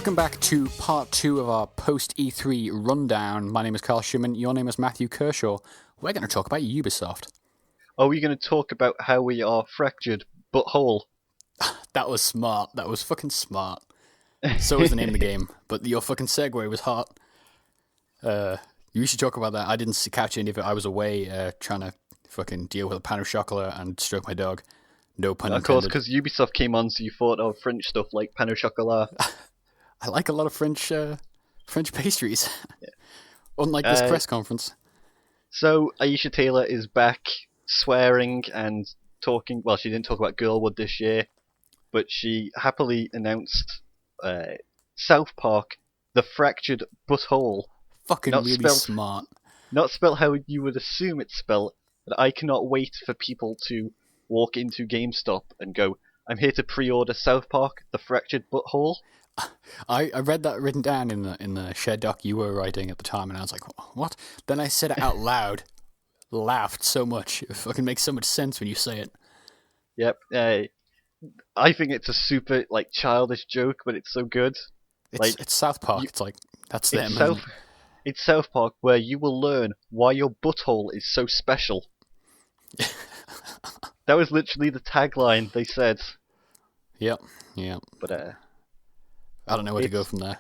Welcome back to part 2 of our post-E3 rundown. My name is Carl Schumann, your name is Matthew Kershaw. We're going to talk about Ubisoft. Are we going to talk about how we are fractured but whole? That was smart. That was fucking smart. So was the name of the game, but your fucking segue was hot. You should talk about that. I didn't catch any of it. I was away trying to fucking deal with a pan of chocolate and stroke my dog. No pun intended. Of course, because Ubisoft came on, so you thought of French stuff like pan au chocolat. I like a lot of French pastries. Yeah. Unlike this press conference. So, Aisha Taylor is back swearing and talking. Well, she didn't talk about Girlwood this year, but she happily announced South Park, The Fractured Butthole. Fucking really smart. Not spelled how you would assume it's spelled, but I cannot wait for people to walk into GameStop and go, I'm here to pre-order South Park, The Fractured Butthole. I read that written down in the shared doc you were writing at the time, and I was like, what? Then I said it out loud, laughed so much. It fucking makes so much sense when you say it. Yep. I think it's a super childish joke, but it's so good. It's South Park. It's like that's them. It's South Park, where you will learn why your butthole is so special. That was literally the tagline they said. Yep. But I don't know where to go from there.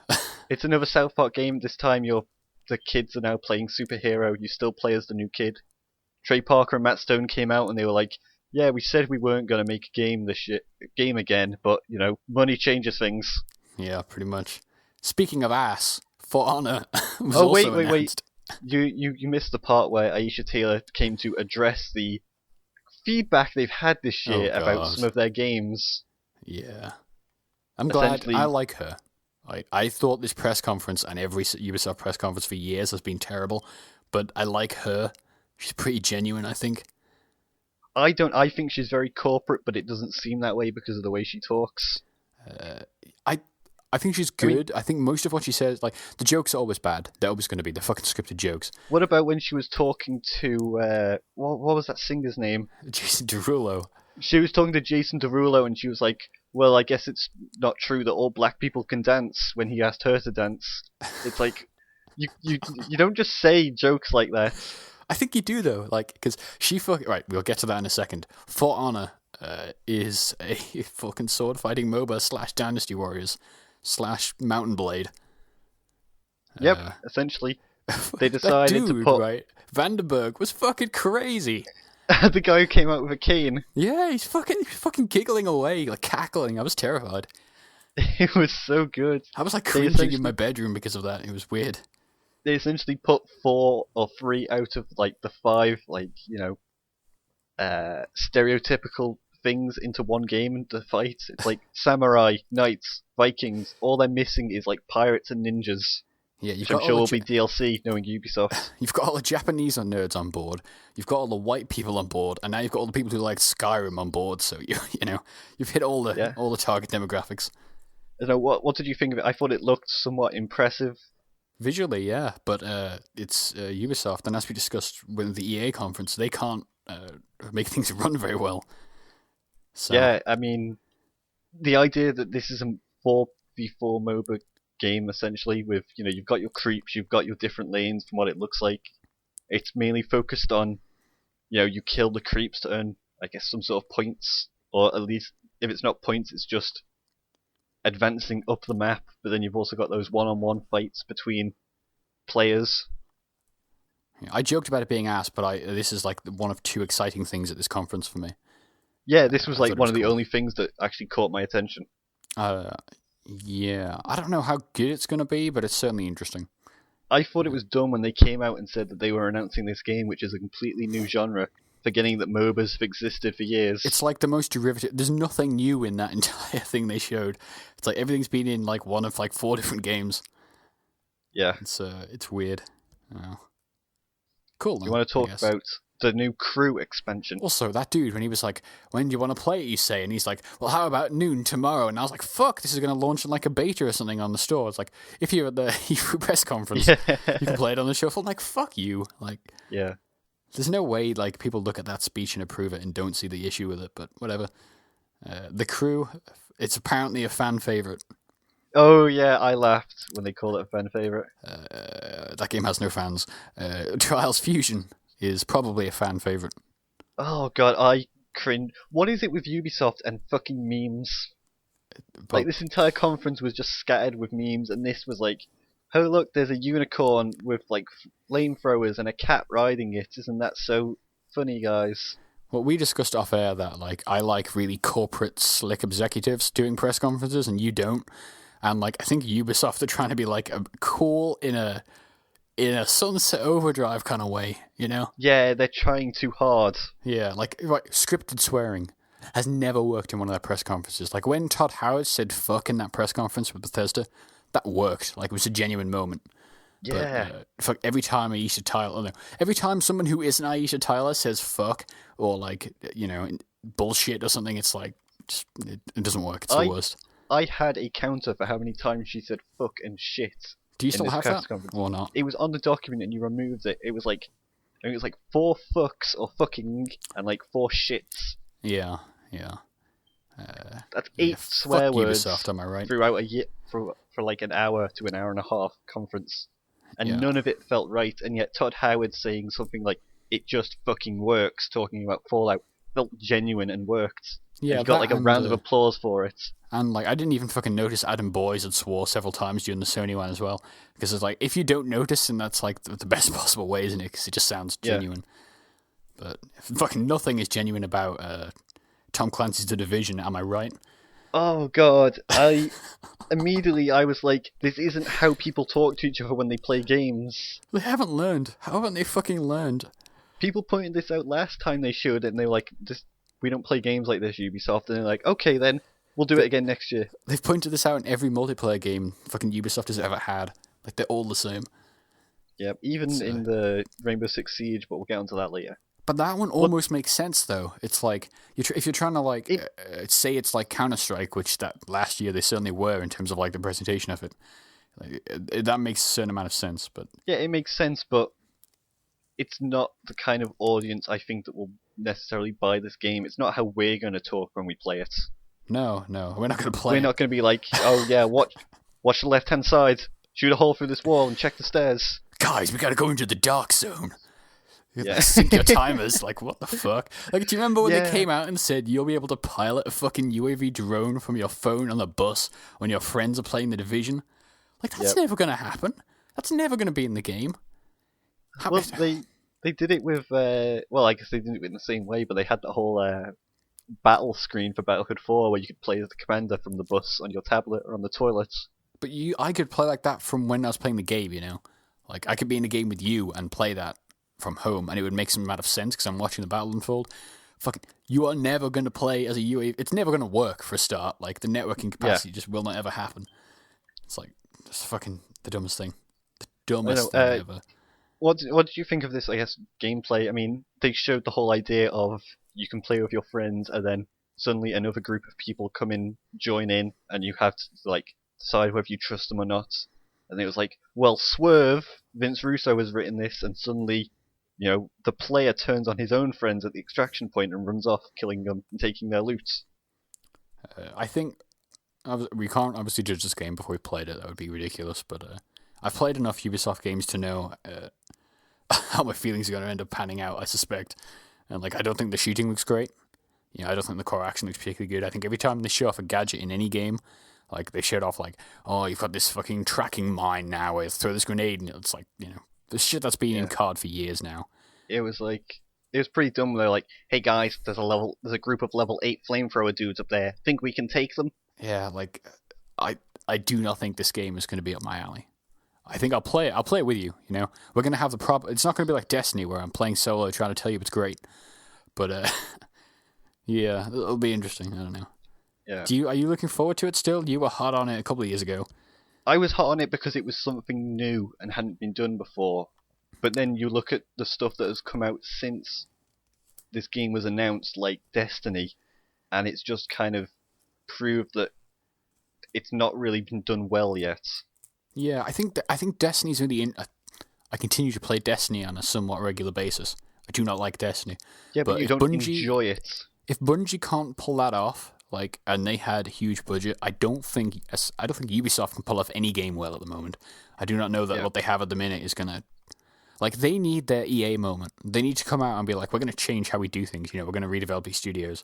It's another South Park game. This time the kids are now playing superhero. You still play as the new kid. Trey Parker and Matt Stone came out and they were like, yeah, we said we weren't going to make a game again, but, money changes things. Yeah, pretty much. Speaking of ass, For Honor was also announced. You missed the part where Aisha Taylor came to address the feedback they've had this year about some of their games. Yeah. I'm glad. I like her. I thought this press conference and every Ubisoft press conference for years has been terrible, but I like her. She's pretty genuine, I think. I think she's very corporate, but it doesn't seem that way because of the way she talks. I think she's good. I think most of what she says, the jokes are always bad. They're always going to be the fucking scripted jokes. What about when she was talking to what was that singer's name? Jason Derulo. She was talking to Jason Derulo, and she was like, well, I guess it's not true that all black people can dance, when he asked her to dance. It's like, you don't just say jokes like that. I think you do, though, because she right, we'll get to that in a second. For Honor is a fucking sword-fighting MOBA / Dynasty Warriors / Mountain Blade. Yep, essentially. They decided to put... Right, Vandenberg was fucking crazy. The guy who came out with a cane. Yeah, he's fucking giggling away, cackling. I was terrified. It was so good. I was cringing in my bedroom because of that. It was weird. They essentially put 4 or 3 out of the 5 stereotypical things into one game to fight. It's like samurai, knights, Vikings. All they're missing is pirates and ninjas. Yeah, I'm sure will be DLC, knowing Ubisoft. You've got all the Japanese nerds on board. You've got all the white people on board, and now you've got all the people who like Skyrim on board. So you've hit all the target demographics. What did you think of it? I thought it looked somewhat impressive. Visually, yeah, but it's Ubisoft, and as we discussed with the EA conference, they can't make things run very well. So. Yeah, I mean, the idea that this is a 4v4 MOBA game, essentially, with, you've got your creeps, you've got your different lanes from what it looks like. It's mainly focused on, you kill the creeps to earn, I guess, some sort of points, or at least, if it's not points, it's just advancing up the map, but then you've also got those one-on-one fights between players. I joked about it being ass, but this is one of 2 exciting things at this conference for me. Yeah, this was one of the only things that actually caught my attention. Yeah, I don't know how good it's going to be, but it's certainly interesting. I thought it was dumb when they came out and said that they were announcing this game, which is a completely new genre, forgetting that MOBAs have existed for years. It's the most derivative. There's nothing new in that entire thing they showed. It's everything's been in one of 4 different games. Yeah. It's weird. Oh. Cool. You want to talk about the new Crew expansion? Also, that dude, when he was like, when do you want to play it, you say? And he's like, well, how about noon tomorrow? And I was like, fuck, this is going to launch in a beta or something on the store. It's if you're at the E3 press conference, you can play it on the shuffle. I'm fuck you. Yeah. There's no way people look at that speech and approve it and don't see the issue with it, but whatever. The Crew, it's apparently a fan favorite. Oh yeah, I laughed when they called it a fan favorite. That game has no fans. Trials Fusion is probably a fan favorite. Oh god, I cringe. What is it with Ubisoft and fucking memes? Like, But this entire conference was just scattered with memes, and this was like, oh look, there's a unicorn with like flamethrowers and a cat riding it. Isn't that so funny, guys? what we discussed off air that like I like really corporate slick executives doing press conferences and you don't. And like I think Ubisoft are trying to be like cool in a Sunset Overdrive kind of way, you know? Yeah, they're trying too hard. Yeah, like scripted swearing has never worked in one of their press conferences. Like when Todd Howard said "fuck" in that press conference with Bethesda, that worked. Like it was a genuine moment. Yeah. But fuck, every time Aisha Tyler, no, every time someone who isn't Aisha Tyler says "fuck" or like bullshit or something, it's like it doesn't work. It's the worst. I had a counter for how many times she said fuck and shit Do you in still this have press that conference. or not? It was on the document and you removed it. It was like, I think it was like 4 fucks or fucking and like 4 shits. Yeah. That's 8 Yeah, swear fuck words Ubisoft, am I right? throughout a year for like an hour to an hour and a half conference, and Yeah. none of it felt right. And yet Todd Howard saying something like "it just fucking works," talking about Fallout, felt genuine and worked. Yeah, and he got like a round of and applause for it. like I didn't even fucking notice Adam Boyes had swore several times during the Sony one as well. Because it's like if you don't notice, then that's like the best possible way, isn't it? Because it just sounds genuine. But fucking nothing is genuine about Tom Clancy's The Division. Am I right? Oh god, I was like, this isn't how people talk to each other when they play games. They haven't learned. How haven't they fucking learned? People pointed this out last time they should, and they're like, we don't play games like this, Ubisoft. And they're like, okay then, we'll do it again next year. They've pointed this out in every multiplayer game fucking Ubisoft has ever had. Like they're all the same. Yeah, even in the Rainbow Six Siege, but we'll get onto that later. But that one almost makes sense, though. It's like if you're trying to like say it's like Counter Strike, which that last year they certainly were in terms of like the presentation of it. Like, that makes a certain amount of sense. But yeah, it makes sense, but it's not the kind of audience I think that will necessarily buy this game. It's not how we're going to talk when we play it. no, we're not going to play. We're not going to be like, oh yeah, watch the left hand side, shoot a hole through this wall, and check the stairs. Guys, we got to go into the dark zone. Yeah. Sync your timers. Like, what the fuck? Like, do you remember when they came out and said you'll be able to pilot a fucking UAV drone from your phone on the bus when your friends are playing The Division? Like, that's never going to happen. That's never going to be in the game. Well, they did it with, well, I guess they did it in the same way, but they had the whole battle screen for Battlefield 4 where you could play as the commander from the bus on your tablet or on the toilet. But I could play like that from when I was playing the game, you know? Like, I could be in a game with you and play that from home, and it would make some amount of sense because I'm watching the battle unfold. Fucking, you are never going to play as a UAV. It's never going to work for a start. Like, the networking capacity just will not ever happen. It's like, it's fucking the dumbest thing. The dumbest thing ever. What did you think of this, I guess, gameplay? I mean, they showed the whole idea of you can play with your friends, and then suddenly another group of people come in, join in, and you have to, like, decide whether you trust them or not. And it was like, well, Swerve, Vince Russo has written this, and suddenly, you know, the player turns on his own friends at the extraction point and runs off, killing them and taking their loot. I think we can't obviously judge this game before we played it. That would be ridiculous. But I've played enough Ubisoft games to know how my feelings are going to end up panning out, I suspect. And like, I don't think the shooting looks great. You know, I don't think the core action looks particularly good. I think every time they show off a gadget in any game, like they showed off like, oh, you've got this fucking tracking mine now. Where throw this grenade, and it's like, you know, the shit that's been in COD for years now. It was pretty dumb. They're like, hey guys, there's a group of level 8 flamethrower dudes up there. Think we can take them? Yeah, like I do not think this game is going to be up my alley. I think I'll play it with you, you know. We're going to have the it's not going to be like Destiny where I'm playing solo trying to tell you it's great. But yeah, it'll be interesting. I don't know. Yeah. Are you looking forward to it still? You were hot on it a couple of years ago. I was hot on it because it was something new and hadn't been done before. But then you look at the stuff that has come out since this game was announced, like Destiny, and it's just kind of proved that it's not really been done well yet. Yeah, I think Destiny's really I continue to play Destiny on a somewhat regular basis. I do not like Destiny. Yeah, but you don't enjoy it. If Bungie can't pull that off, like, and they had a huge budget. I don't think Ubisoft can pull off any game well at the moment. I do not know that what they have at the minute is gonna. Like, they need their EA moment. They need to come out and be like, we're going to change how we do things. You know, we're going to redevelop these studios.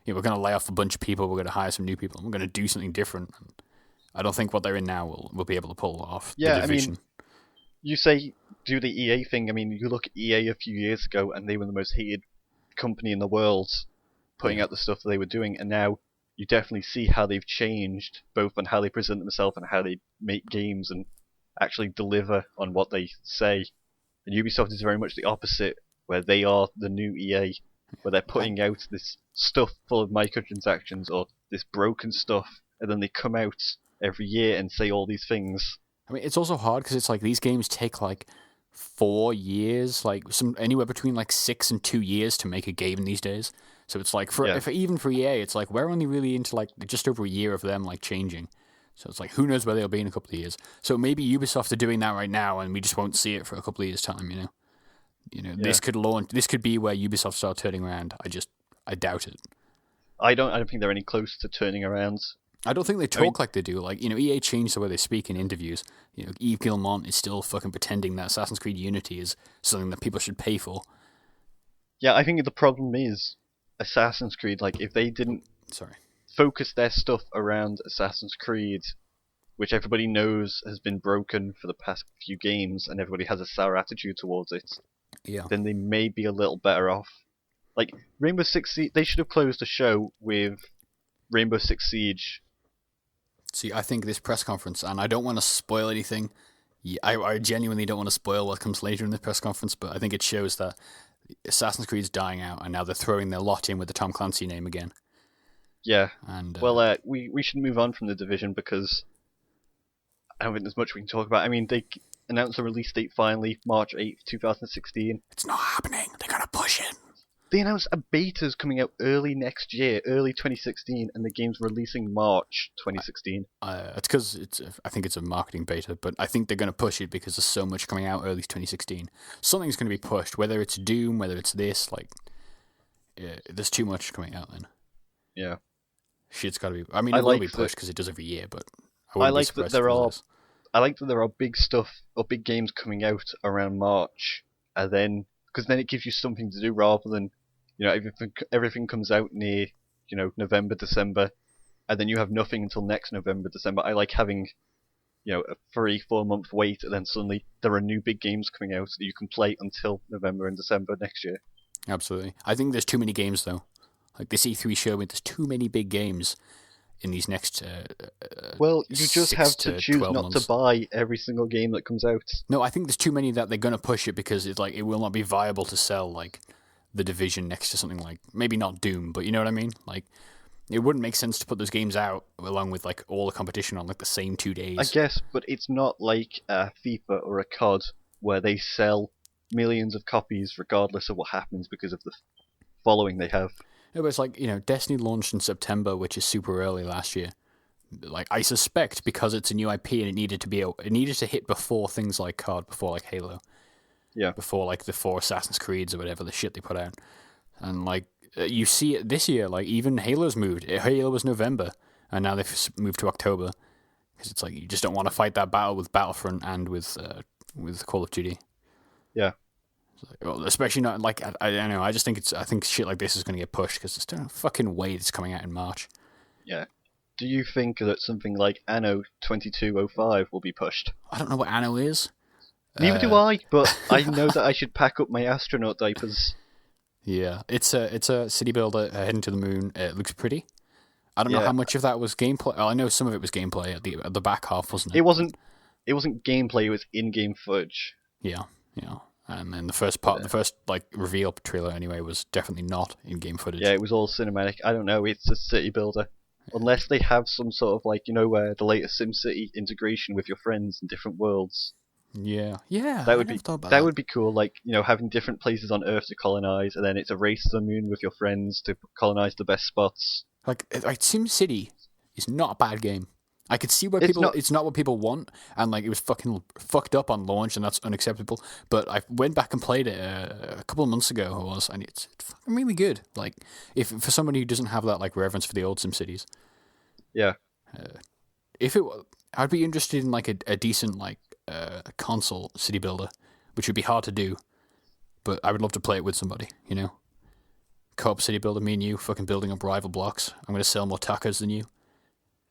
You know, we're going to lay off a bunch of people. We're going to hire some new people. And we're going to do something different. And I don't think what they're in now will be able to pull off the division. I mean, you say do the EA thing. I mean, you look at EA a few years ago, and they were the most hated company in the world, putting out the stuff that they were doing. And now you definitely see how they've changed, both on how they present themselves and how they make games and actually deliver on what they say. And Ubisoft is very much the opposite, where they are the new EA, where they're putting out this stuff full of microtransactions or this broken stuff, and then they come out every year and say all these things. I mean, it's also hard because it's like these games take like 4 years, like anywhere between like 6 and 2 years to make a game these days. So it's like even for EA, it's like we're only really into like just over a year of them like changing. So it's like, who knows where they'll be in a couple of years. So maybe Ubisoft are doing that right now, and we just won't see it for a couple of years' time, you know? This could launch. This could be where Ubisoft start turning around. I doubt it. I don't think they're any close to turning around. I don't think they talk like they do. Like, you know, EA changed the way they speak in interviews. You know, Yves Guillemot is still fucking pretending that Assassin's Creed Unity is something that people should pay for. Yeah, I think the problem is Assassin's Creed, like, if they didn't focus their stuff around Assassin's Creed, which everybody knows has been broken for the past few games, and everybody has a sour attitude towards it, then they may be a little better off. Like, Rainbow Six Siege, they should have closed the show with Rainbow Six Siege. See, I think this press conference, and I don't want to spoil anything, I genuinely don't want to spoil what comes later in the press conference, but I think it shows that Assassin's Creed's dying out, and now they're throwing their lot in with the Tom Clancy name again. Yeah. And we should move on from the Division because I don't think there's much we can talk about. I mean, they announced the release date finally, March 8th, 2016. It's not happening. They're going to push it. They announced a beta's coming out early next year, early 2016, and the game's releasing March 2016. It's because I think it's a marketing beta, but I think they're going to push it because there's so much coming out early 2016. Something's going to be pushed, whether it's Doom, whether it's this, like, there's too much coming out then. Yeah. Shit's got to be. I mean, it will be pushed because it does every year, but I like that there are big stuff or big games coming out around March, and then because then it gives you something to do rather than, you know, everything comes out near, you know, November, December, and then you have nothing until next November, December. I like having, you know, a 3-4 month wait, and then suddenly there are new big games coming out that you can play until November and December next year. Absolutely. I think there's too many games though. Like this E3 showed me there's too many big games in these next well, you just have to choose not months. to buy every single game that comes out. No, I think there's too many that they're going to push it because it's like it will not be viable to sell like the Division next to something like maybe not Doom, but you know what I mean? Like it wouldn't make sense to put those games out along with like all the competition on like the same 2 days. I guess, but it's not like a FIFA or a COD where they sell millions of copies regardless of what happens because of the following they have. It was like, you know, Destiny launched in September, which is super early last year. Like, I suspect because it's a new IP and it needed to hit before things like COD, before like Halo. Yeah. Before like the 4 Assassin's Creeds or whatever the shit they put out. And like, you see it this year, like even Halo's moved. Halo was November and now they've moved to October. Because it's like, you just don't want to fight that battle with Battlefront and with Call of Duty. Yeah. Well, especially not like I don't know. I think shit like this is going to get pushed because there's no fucking way it's coming out in March. Yeah. Do you think that something like Anno 2205 will be pushed? I don't know what Anno is. Neither do I, but I know that I should pack up my astronaut diapers. Yeah, it's a city builder heading to the moon. It looks pretty. I don't know how much of that was gameplay. Oh, I know some of it was gameplay at the back half, wasn't it? It wasn't gameplay. It was in-game footage. Yeah. And then the first part, the first like reveal trailer anyway, was definitely not in-game footage. Yeah, it was all cinematic. I don't know. It's a city builder, unless they have some sort of like, you know, the latest SimCity integration with your friends in different worlds. Yeah. That would be cool. Like, you know, having different places on Earth to colonize, and then it's a race to the moon with your friends to colonize the best spots. Like SimCity is not a bad game. I could see where it's not what people want, and like it was fucking fucked up on launch, and that's unacceptable. But I went back and played it a couple of months ago, and it's fucking really good. Like, if for somebody who doesn't have that like reverence for the old SimCities, Yeah. I'd be interested in like a decent like console city builder, which would be hard to do, but I would love to play it with somebody. You know, co-op city builder, me and you, fucking building up rival blocks. I'm gonna sell more tacos than you.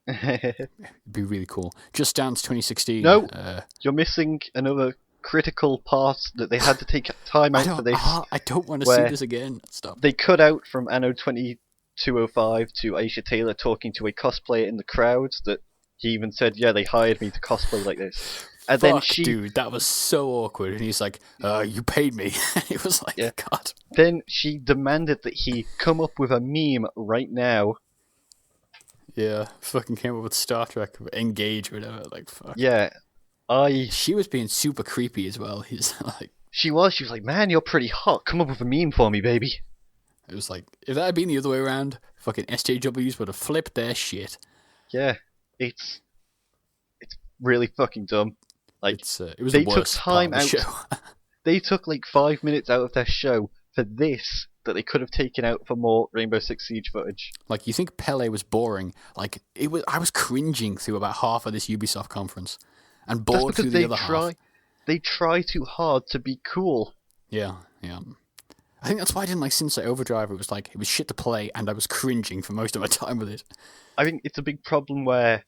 It'd be really cool. Just Dance 2016. No, you're missing another critical part that they had to take time out for this. I don't want to see this again. Stop. They cut out from Anno 2205 to Aisha Taylor talking to a cosplayer in the crowd that he even said, yeah, they hired me to cosplay like this. And then dude, that was so awkward. And he's like, you paid me. It was like, yeah. God. Then she demanded that he come up with a meme right now. Yeah, fucking came up with Star Trek, Engage, whatever. Like, fuck. Yeah, She was being super creepy as well. He's like, she was like, man, you're pretty hot. Come up with a meme for me, baby. It was like, if that had been the other way around, fucking SJWs would have flipped their shit. Yeah, it's really fucking dumb. Like, it was the worst part of the show. They took like 5 minutes out of their show for this that they could have taken out for more Rainbow Six Siege footage. Like, you think Pele was boring? Like, I was cringing through about half of this Ubisoft conference, and bored through the other half. They try too hard to be cool. Yeah. I think that's why I didn't like Sunset Overdrive. It was shit to play, and I was cringing for most of my time with it. I think it's a big problem where,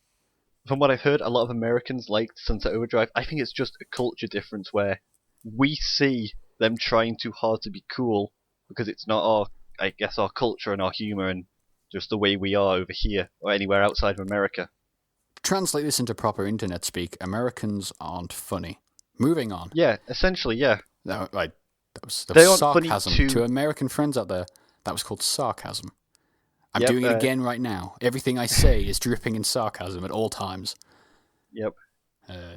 from what I've heard, a lot of Americans liked Sunset Overdrive. I think it's just a culture difference where we see them trying too hard to be cool because it's not our culture and our humor and just the way we are over here or anywhere outside of America. Translate this into proper internet speak. Americans aren't funny. Moving on. Yeah, essentially, yeah. No, that was sarcasm to American friends out there. That was called sarcasm. I'm doing it again right now. Everything I say is dripping in sarcasm at all times. Yep.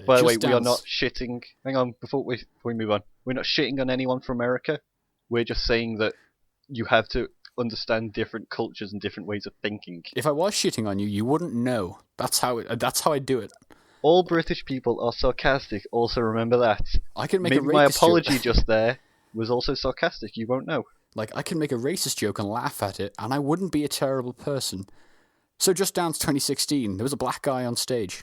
By the way, we are not shitting. Hang on, before we move on, we're not shitting on anyone from America. We're just saying that you have to understand different cultures and different ways of thinking. If I was shitting on you, you wouldn't know. That's how I do it. All British people are sarcastic. Also, remember that. I can make Maybe my apology just there was also sarcastic. You won't know. Like, I can make a racist joke and laugh at it, and I wouldn't be a terrible person. So, Just Dance 2016, there was a black guy on stage.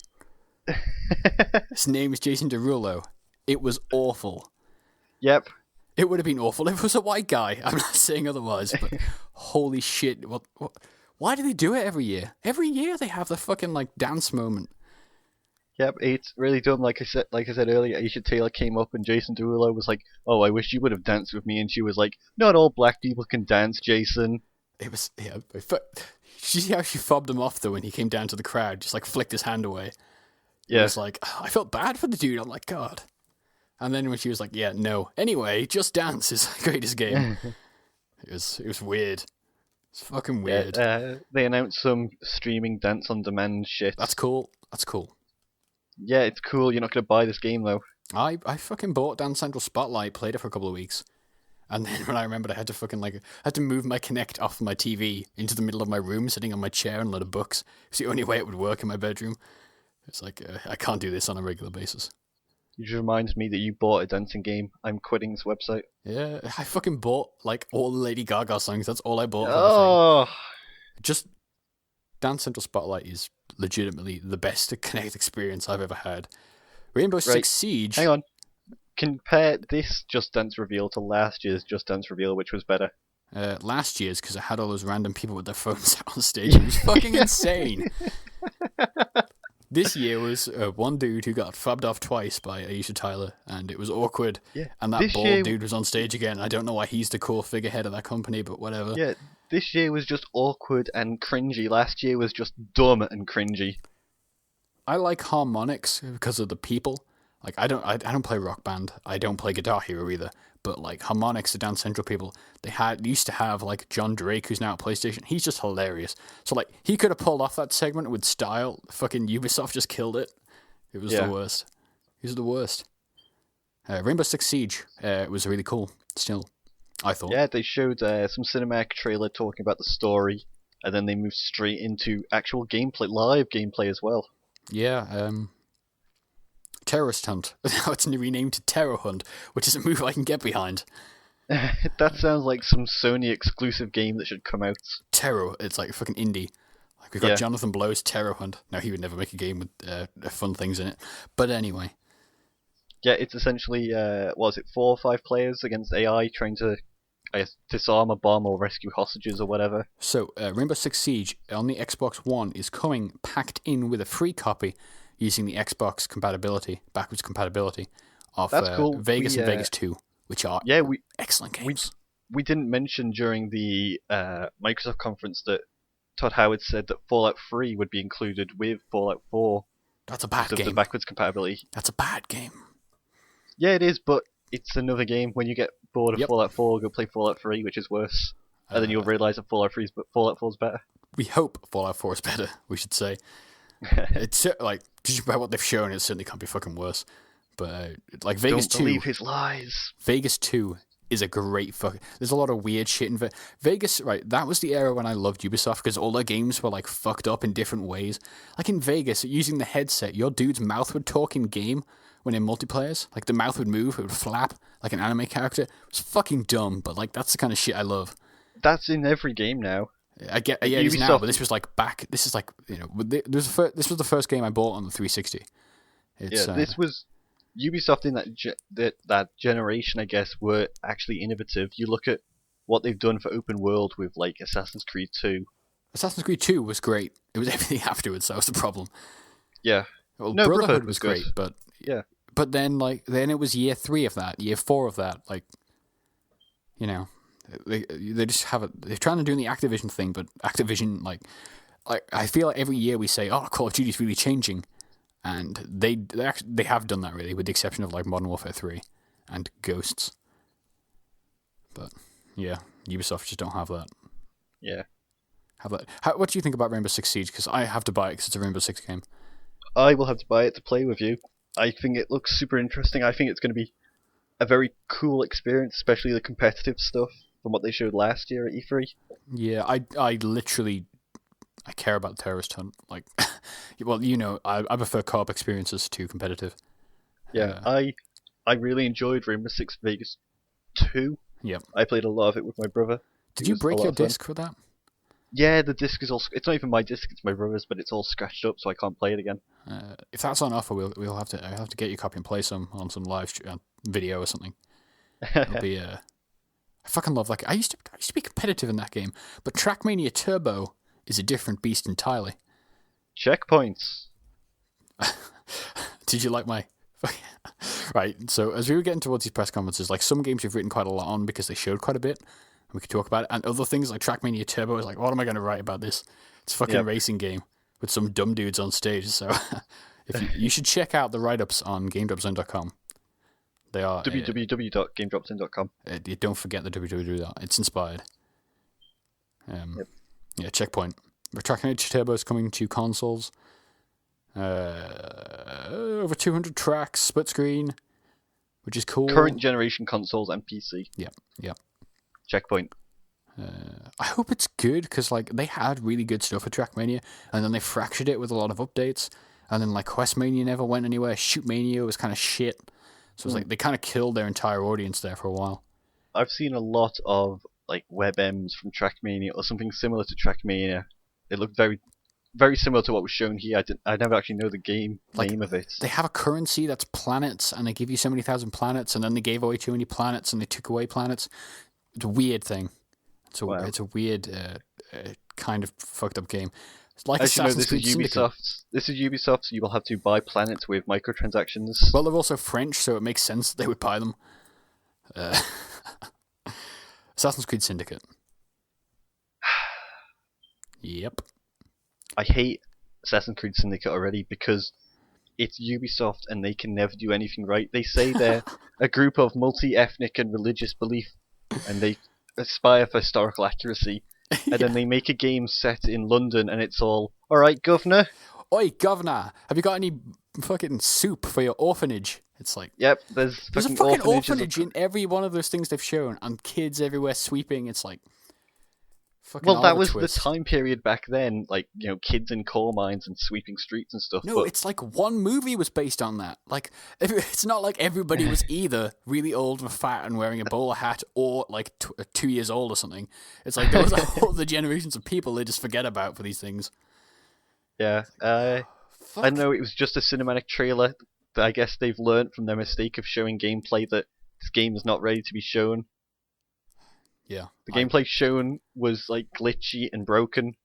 His name is Jason Derulo. It was awful. Yep. It would have been awful if it was a white guy. I'm not saying otherwise, but holy shit. What, why do they do it every year? Every year they have the fucking, like, dance moment. Yep, it's really dumb. Like I said earlier, Aisha Taylor came up and Jason Derulo was like, "Oh, I wish you would have danced with me," and she was like, "Not all black people can dance, Jason." It was, yeah. You see how she fobbed him off though when he came down to the crowd, just like flicked his hand away. Yeah, it was like, I felt bad for the dude. I'm like, God. And then when she was like, "Yeah, no. Anyway, Just Dance is the greatest game." It was weird. It's fucking weird. Yeah, they announced some streaming dance on demand shit. That's cool. Yeah, it's cool. You're not going to buy this game, though. I fucking bought Dance Central Spotlight, played it for a couple of weeks. And then when I remembered I had to move my Kinect off my TV into the middle of my room, sitting on my chair and a load of books. It's the only way it would work in my bedroom. It's like, I can't do this on a regular basis. It just reminds me that you bought a dancing game. I'm quitting this website. Yeah, I fucking bought, like, all the Lady Gaga songs. That's all I bought. Oh! Just Dance Central Spotlight is legitimately the best Kinect experience I've ever had. Rainbow Six Siege. Hang on. Compare this Just Dance reveal to last year's Just Dance reveal, which was better. Last year's, because I had all those random people with their phones out on stage. It was fucking insane. This year was one dude who got fobbed off twice by Aisha Tyler, and it was awkward. Yeah. And that bald dude was on stage again. I don't know why he's the cool figurehead of that company, but whatever. Yeah, this year was just awkward and cringy. Last year was just dumb and cringy. I like Harmonix because of the people. Like, I don't play Rock Band. I don't play Guitar Hero either. But like Harmonix, the Dance Central people, they used to have like John Drake, who's now at PlayStation. He's just hilarious. So like he could have pulled off that segment with style. Fucking Ubisoft just killed it. It was the worst. He was the worst. Rainbow Six Siege. It was really cool. Still, I thought. Yeah, they showed some cinematic trailer talking about the story, and then they moved straight into actual gameplay, live gameplay as well. Yeah, Terrorist Hunt. Now it's renamed to Terror Hunt, which is a move I can get behind. That sounds like some Sony exclusive game that should come out. Terror, it's like fucking indie. Like we've got Yeah. Jonathan Blow's Terror Hunt. Now he would never make a game with fun things in it. But anyway. Yeah, it's essentially, 4 or 5 players against AI trying to, I guess, disarm a bomb or rescue hostages or whatever. So, Rainbow Six Siege on the Xbox One is coming packed in with a free copy using the Xbox compatibility, backwards compatibility of That's cool. Vegas and Vegas 2, which are excellent games. We didn't mention during the Microsoft conference that Todd Howard said that Fallout 3 would be included with Fallout 4. That's a bad game. The backwards compatibility. That's a bad game. Yeah, it is, but it's another game. When you get bored of Fallout 4, go play Fallout 3, which is worse. And then you'll realise that Fallout 4 is better. We hope Fallout 4 is better, we should say. It's like, judging by what they've shown, it certainly can't be fucking worse. But like Vegas 2, Don't believe his lies. Vegas 2 is a great fucking. There's a lot of weird shit in Vegas. Right, that was the era when I loved Ubisoft because all their games were like fucked up in different ways. Like in Vegas, using the headset, your dude's mouth would talk in game when in multiplayers. Like the mouth would move, it would flap like an anime character. It was fucking dumb, but like that's the kind of shit I love. That's in every game now. I get, yeah, it is now, but this was like back. This is like, you know, this was the first game I bought on the 360. This was Ubisoft in that generation, I guess, were actually innovative. You look at what they've done for open world with like Assassin's Creed 2. Assassin's Creed 2 was great. It was everything afterwards. That was the problem. Yeah. Well, no, Brotherhood was great, good. but yeah. But then it was year 3 of that, year 4 of that. Like, you know, they just have it. They're trying to do the Activision thing, but Activision like I feel like every year we say, "Oh, Call of Duty's really changing," and they have done that really, with the exception of like Modern Warfare 3 and Ghosts. But yeah, Ubisoft just don't have that. Yeah. Have that. What do you think about Rainbow Six Siege? Because I have to buy it because it's a Rainbow Six game. I will have to buy it to play with you. I think it looks super interesting. I think it's going to be a very cool experience, especially the competitive stuff from what they showed last year at E3. Yeah, I literally care about Terrorist Hunt. Like, well, you know, I prefer co-op experiences to competitive. Yeah, I really enjoyed Rainbow Six Vegas 2. Yep. I played a lot of it with my brother. Did you break your disc for that? Yeah, the disc is all. It's not even my disc; it's my brother's, but it's all scratched up, so I can't play it again. If that's on offer, I'll have to get you a copy and play some on some live video or something. It'll be I fucking love like I used to be competitive in that game, but Trackmania Turbo is a different beast entirely. Checkpoints. Did you like my? Right. So as we were getting towards these press conferences, like some games you've written quite a lot on because they showed quite a bit. We could talk about it, and other things like Trackmania Turbo is like, what am I going to write about this? It's a fucking racing game with some dumb dudes on stage. So, you should check out the write-ups on GameDropZone.com. They are www.GameDropZone.com. Don't forget the www. It's inspired. Yeah, Checkpoint. Trackmania Turbo is coming to consoles. Over 200 tracks, split screen, which is cool. Current generation consoles and PC. Yeah. Checkpoint. I hope it's good because like they had really good stuff at Trackmania, and then they fractured it with a lot of updates, and then like Questmania never went anywhere. Shootmania was kind of shit, so it's like they kind of killed their entire audience there for a while. I've seen a lot of like WebMs from Trackmania or something similar to Trackmania. It looked very, very similar to what was shown here. I never actually know the game name of it. They have a currency that's planets, and they give you so many thousand planets, and then they gave away too many planets, and they took away planets. It's a weird thing. It's a weird kind of fucked up game. It's like Assassin's Creed Syndicate. This is Ubisoft, so you will have to buy planets with microtransactions. Well, they're also French, so it makes sense that they would buy them. Assassin's Creed Syndicate. Yep. I hate Assassin's Creed Syndicate already because it's Ubisoft and they can never do anything right. They say they're a group of multi-ethnic and religious belief, and they aspire for historical accuracy, and then they make a game set in London, and it's all right, governor. Oi, governor! Have you got any fucking soup for your orphanage? It's like, yep, there's a fucking orphanage in every one of those things they've shown, and kids everywhere sweeping. It's like, Fucking Well, that Oliver was the Twist. time period back then, like, kids in coal mines and sweeping streets and stuff. No, But it's like one movie was based on that. Like, it's not like everybody was either really old and fat and wearing a bowler hat or like 2 years old or something. It's like there was a whole other generations of people they just forget about for these things. yeah, I Fuck. know it was just a cinematic trailer. That I guess they've learned from their mistake of showing gameplay that this game is not ready to be shown. Yeah. The gameplay shown was like glitchy and broken.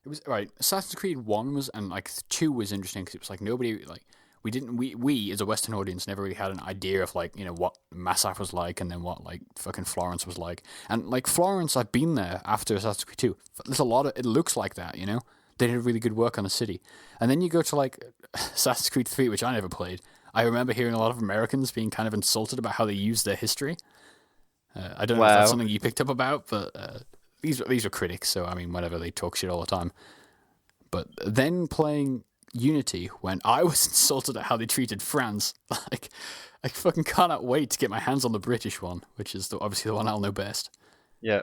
It was right. Assassin's Creed 1 was, and like 2 was interesting because it was like nobody like we as a Western audience never really had an idea of like what Massaf was like and then what like fucking Florence was like. And like Florence, I've been there after Assassin's Creed 2. There's a lot of it looks like that, They did really good work on the city. And then you go to like Assassin's Creed 3, which I never played. I remember hearing a lot of Americans being kind of insulted about how they use their history. I don't know if that's Wow. something you picked up about, but these are critics, so I mean, whatever, they talk shit all the time. But then playing Unity, when I was insulted at how they treated France, like I fucking cannot wait to get my hands on the British one, which is obviously the one I'll know best. Yeah,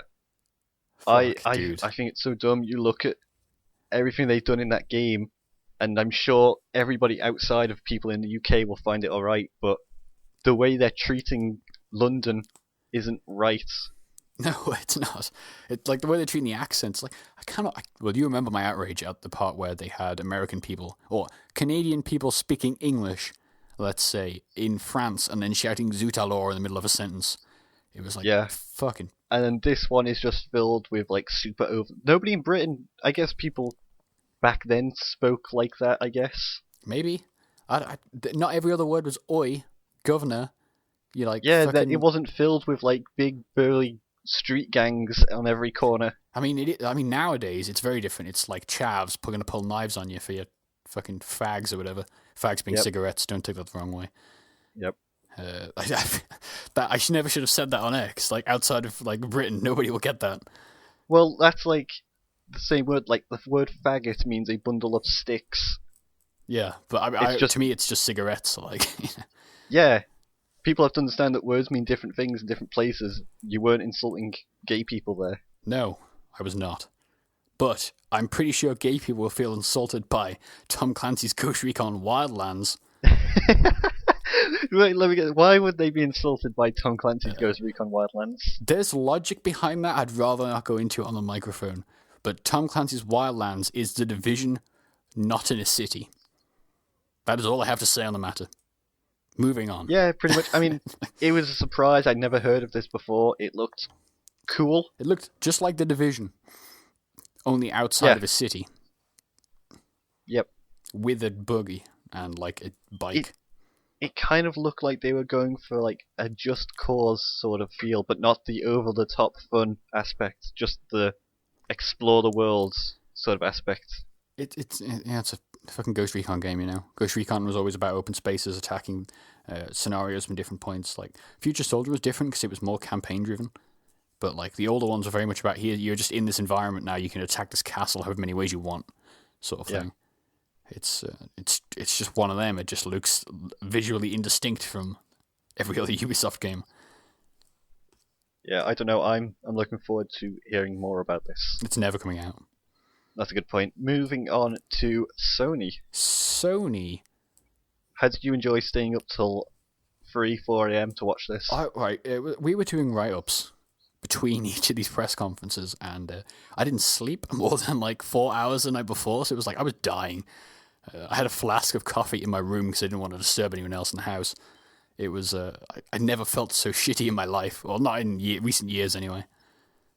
Fuck, dude. I think it's so dumb. You look at everything they've done in that game, and I'm sure everybody outside of people in the UK will find it alright, but the way they're treating London isn't right. No, it's not. It's like the way they're treating the accents. Like I cannot. Well, you remember my outrage at the part where they had American people or Canadian people speaking English, let's say, in France, and then shouting "Zut alors" in the middle of a sentence. It was like, Yeah. fucking. And then this one is just filled with like super over. Nobody in Britain, I guess people back then spoke like that, I guess. Maybe. Not every other word was "oi," governor. You like. Yeah, fucking, that it wasn't filled with like big burly street gangs on every corner. I mean, nowadays it's very different. It's like chavs going to pull knives on you for your fucking fags or whatever. Fags being Yep. cigarettes. Don't take that the wrong way. Yep. I never should have said that on X. Like outside of like Britain, nobody will get that. Well, that's like the same word. Like the word faggot means a bundle of sticks. Yeah, but to me, it's just cigarettes. Like, Yeah. People have to understand that words mean different things in different places. You weren't insulting gay people there. no, I was not. But I'm pretty sure gay people will feel insulted by Tom Clancy's Ghost Recon Wildlands. Wait, let me get. Why would they be insulted by Tom Clancy's Ghost Recon Wildlands? There's logic behind that. I'd rather not go into it on the microphone. But Tom Clancy's Wildlands is the Division, not in a city. That is all I have to say on the matter. Moving on. Yeah, pretty much. I mean, it was a surprise. I'd never heard of this before. It looked cool. It looked just like the Division, only outside of a city. Yep. With a buggy and like a bike. It kind of looked like they were going for like a Just Cause sort of feel, but not the over-the-top fun aspect. Just the explore the worlds sort of aspect. It's a fucking Ghost Recon game, Ghost Recon was always about open spaces, attacking scenarios from different points. Like Future Soldier was different because it was more campaign driven, but like the older ones were very much about here. You're just in this environment now. You can attack this castle however many ways you want, sort of thing. It's just one of them. It just looks visually indistinct from every other Ubisoft game. Yeah, I don't know. I'm looking forward to hearing more about this. It's never coming out. That's a good point. Moving on to Sony. Sony. How did you enjoy staying up till 3, 4 a.m. to watch this? We were doing write-ups between each of these press conferences, and I didn't sleep more than like 4 hours the night before, so it was like I was dying. I had a flask of coffee in my room because I didn't want to disturb anyone else in the house. It was I never felt so shitty in my life. Well, not in recent years anyway.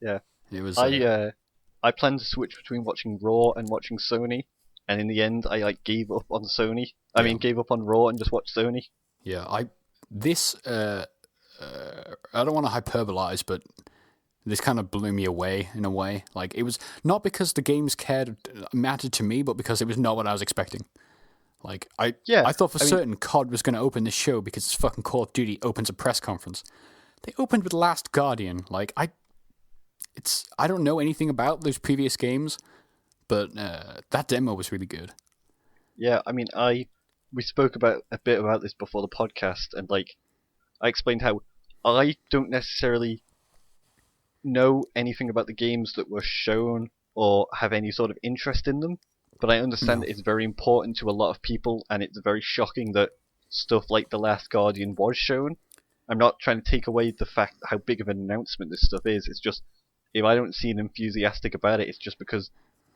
Yeah. It was. I planned to switch between watching Raw and watching Sony, and in the end, I gave up on Sony. I mean, gave up on Raw and just watched Sony. Yeah, I don't want to hyperbolize, but this kind of blew me away in a way. Like, it was not because the games mattered to me, but because it was not what I was expecting. Like, I thought for certain COD was going to open this show because it's fucking Call of Duty opens a press conference. They opened with Last Guardian. Like, I don't know anything about those previous games, but that demo was really good. Yeah, I mean, we spoke a bit about this before the podcast, and I explained how I don't necessarily know anything about the games that were shown or have any sort of interest in them, but I understand No. that it's very important to a lot of people, and it's very shocking that stuff like The Last Guardian was shown. I'm not trying to take away the fact how big of an announcement this stuff is. It's just, if I don't seem enthusiastic about it, it's just because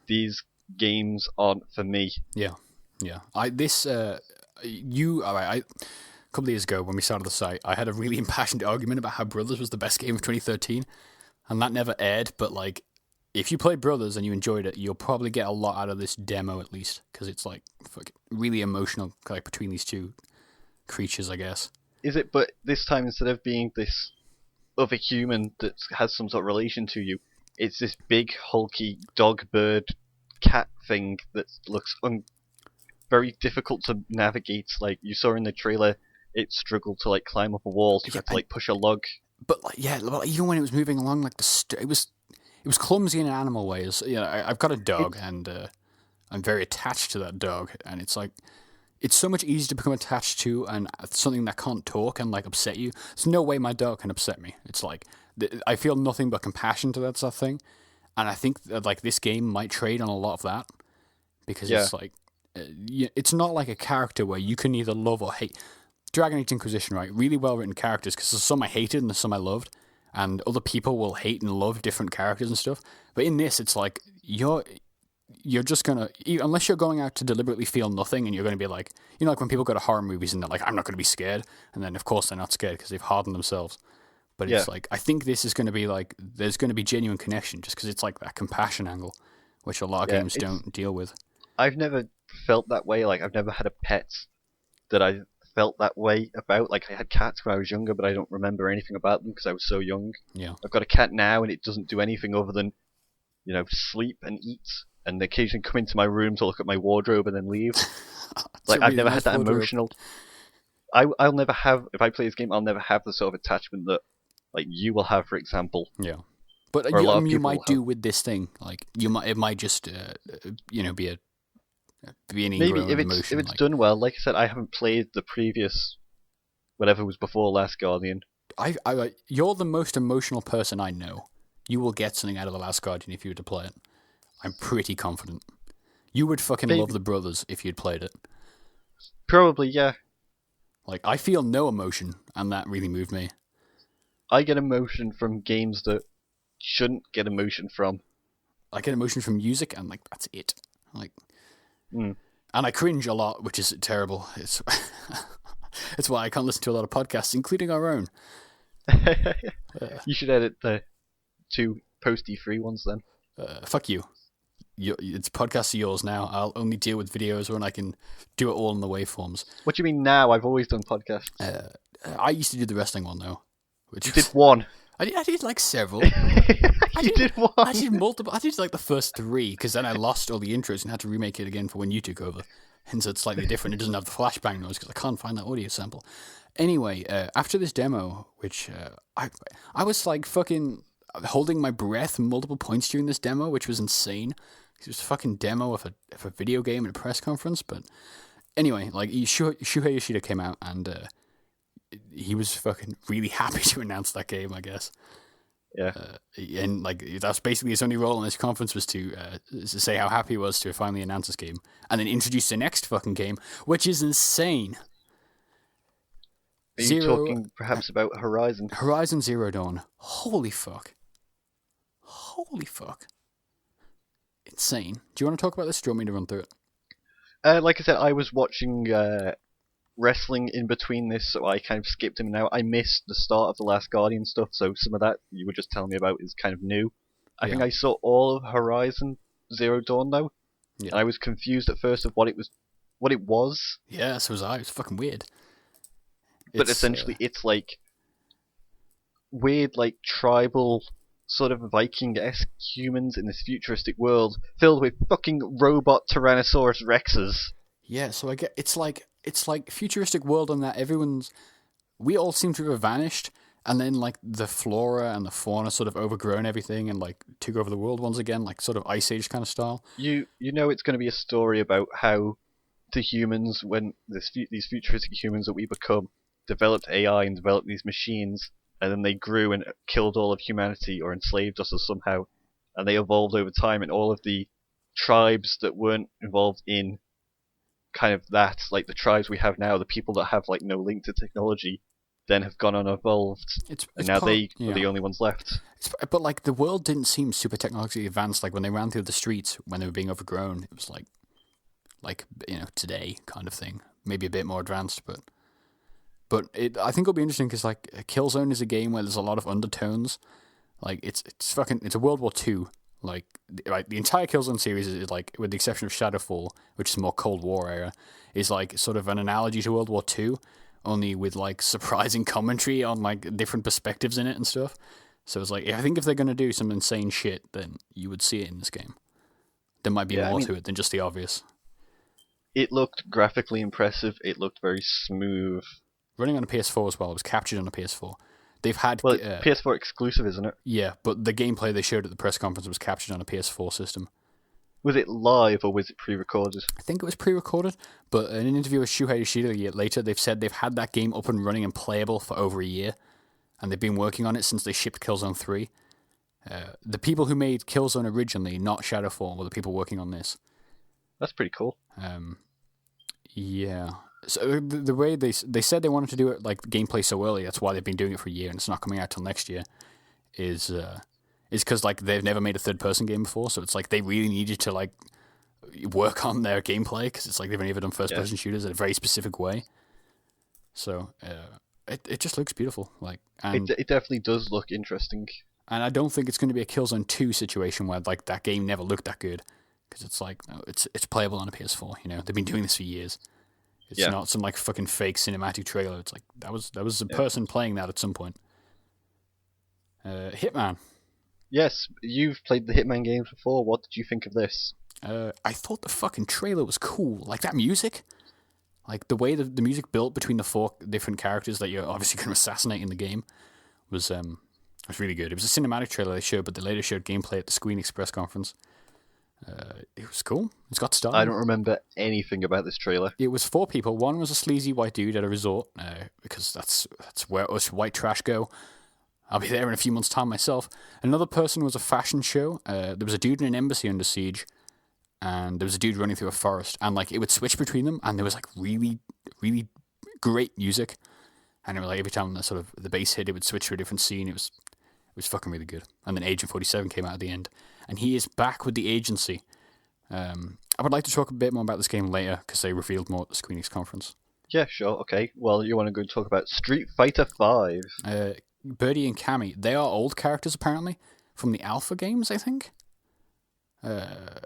these games aren't for me. Yeah. A couple of years ago when we started the site, I had a really impassioned argument about how Brothers was the best game of 2013, and that never aired. But like, if you played Brothers and you enjoyed it, you'll probably get a lot out of this demo at least, because it's like really emotional, like between these two creatures, I guess. Is it? But this time, instead of being this other human that has some sort of relation to you, it's this big, hulky dog, bird, cat thing that looks very difficult to navigate. Like you saw in the trailer, it struggled to like climb up a wall, so you had to like push a log. But like, yeah, even when it was moving along, like it was clumsy in an animal ways. You know, I've got a dog, and I'm very attached to that dog, and it's like it's so much easier to become attached to and something that can't talk and like upset you. There's no way my dog can upset me. It's like I feel nothing but compassion to that sort of thing, and I think that like this game might trade on a lot of that because it's like it's not like a character where you can either love or hate. Dragon Age Inquisition, right? Really well written characters because there's some I hated and there's some I loved, and other people will hate and love different characters and stuff. But in this, it's like you're just gonna, unless you're going out to deliberately feel nothing, and you're gonna be like, you know, like when people go to horror movies and they're like, I'm not gonna be scared, and then of course they're not scared because they've hardened themselves. But it's like, I think this is gonna be like, there's gonna be genuine connection just because it's like that compassion angle, which a lot of games don't deal with. I've never felt that way. Like I've never had a pet that I felt that way about. Like I had cats when I was younger, but I don't remember anything about them because I was so young. Yeah. I've got a cat now, and it doesn't do anything other than, you know, sleep and eat, and occasionally come into my room to look at my wardrobe and then leave. Like I've never had that emotional. I'll never have, if I play this game, I'll never have the sort of attachment that like you will have, for example. Yeah. But you might do with this thing. Like it might just be an maybe if it's done well. Like I said, I haven't played the previous whatever was before Last Guardian. You're the most emotional person I know. You will get something out of The Last Guardian if you were to play it. I'm pretty confident. You would fucking love the Brothers if you'd played it. Probably, yeah. Like, I feel no emotion, and that really moved me. I get emotion from games that shouldn't get emotion from. I get emotion from music, and like that's it. Like, and I cringe a lot, which is terrible. It's it's why I can't listen to a lot of podcasts, including our own. You should edit the 2 posty-free ones then. Fuck you. It's podcasts are yours now. I'll only deal with videos when I can do it all in the waveforms. What do you mean now? I've always done podcasts. I used to do the wrestling one though. You did one. I did like several. You did one. I did multiple. I did like the first 3 because then I lost all the intros and had to remake it again for when you took over. Hence, it's slightly different. It doesn't have the flashbang noise because I can't find that audio sample. Anyway, after this demo, which I was like fucking holding my breath multiple points during this demo, which was insane. It was a fucking demo of a video game at a press conference. But anyway, like Shuhei Yoshida came out and he was fucking really happy to announce that game, I guess. Yeah. And like that's basically his only role in this conference was to say how happy he was to finally announce this game and then introduce the next fucking game, which is insane. Are you talking perhaps about Horizon? Horizon Zero Dawn. Holy fuck. Insane. Do you want to talk about this? Do you want me to run through it? Like I said, I was watching wrestling in between this, so I kind of skipped him now. I missed the start of the Last Guardian stuff, so some of that you were just telling me about is kind of new. I think I saw all of Horizon Zero Dawn though, and I was confused at first of what it was. Yeah, so was I. It was fucking weird. But essentially, it's like weird, like tribal, sort of Viking-esque humans in this futuristic world filled with fucking robot Tyrannosaurus Rexes. Yeah, so I get it's like futuristic world in that we all seem to have vanished, and then like the flora and the fauna sort of overgrown everything and like took over the world once again, like sort of Ice Age kind of style. You know it's going to be a story about how the humans, when these futuristic humans that we become, developed AI and developed these machines, and then they grew and killed all of humanity or enslaved us or somehow, and they evolved over time, and all of the tribes that weren't involved in kind of that, like the tribes we have now, the people that have like no link to technology, then have gone on and evolved, and now they are the only ones left. But like the world didn't seem super technologically advanced. Like when they ran through the streets when they were being overgrown, it was like today kind of thing. Maybe a bit more advanced, but I think it'll be interesting because like Killzone is a game where there's a lot of undertones. Like it's a World War II. Like the entire Killzone series is like, with the exception of Shadowfall, which is more Cold War era, is like sort of an analogy to World War II, only with like surprising commentary on like different perspectives in it and stuff. So it's like, I think if they're gonna do some insane shit, then you would see it in this game. There might be more to it than just the obvious. It looked graphically impressive. It looked very smooth. Running on a PS4 as well. It was captured on a PS4. They've had PS4 exclusive, isn't it? Yeah, but the gameplay they showed at the press conference was captured on a PS4 system. Was it live or was it pre-recorded? I think it was pre-recorded, but in an interview with Shuhei Yoshida a year later, they've said they've had that game up and running and playable for over a year, and they've been working on it since they shipped Killzone 3. The people who made Killzone originally, not Shadowfall, were the people working on this. That's pretty cool. Yeah. So the way they said they wanted to do it like gameplay so early, that's why they've been doing it for a year and it's not coming out till next year, is because like they've never made a third person game before, so it's like they really needed to like work on their gameplay because it's like they've only ever done first person shooters in a very specific way. So it just looks beautiful, like, and it definitely does look interesting. And I don't think it's going to be a Killzone 2 situation where like that game never looked that good, because it's like, no, it's playable on a PS4. They've been doing this for years. It's not some like fucking fake cinematic trailer. It's like that was a person playing that at some point. Hitman. Yes, you've played the Hitman games before. What did you think of this? I thought the fucking trailer was cool. Like that music, like the way the music built between the 4 different characters that you're obviously going to assassinate in the game was really good. It was a cinematic trailer they showed, but they later showed gameplay at the Square Enix press conference. It was cool. It's got style. I don't remember anything about this trailer. It was 4 people. One was a sleazy white dude at a resort, because that's where us white trash go. I'll be there in a few months' time myself. Another person was a fashion show. There was a dude in an embassy under siege, and there was a dude running through a forest, and like it would switch between them, and there was like really, really great music, and it was like every time the bass hit, it would switch to a different scene. It was fucking really good. And then Agent 47 came out at the end, and he is back with the agency. I would like to talk a bit more about this game later because they revealed more at the Square Enix conference. Yeah, sure, okay. Well, you want to go and talk about Street Fighter V. Birdie and Cammy, they are old characters apparently from the Alpha games, I think. A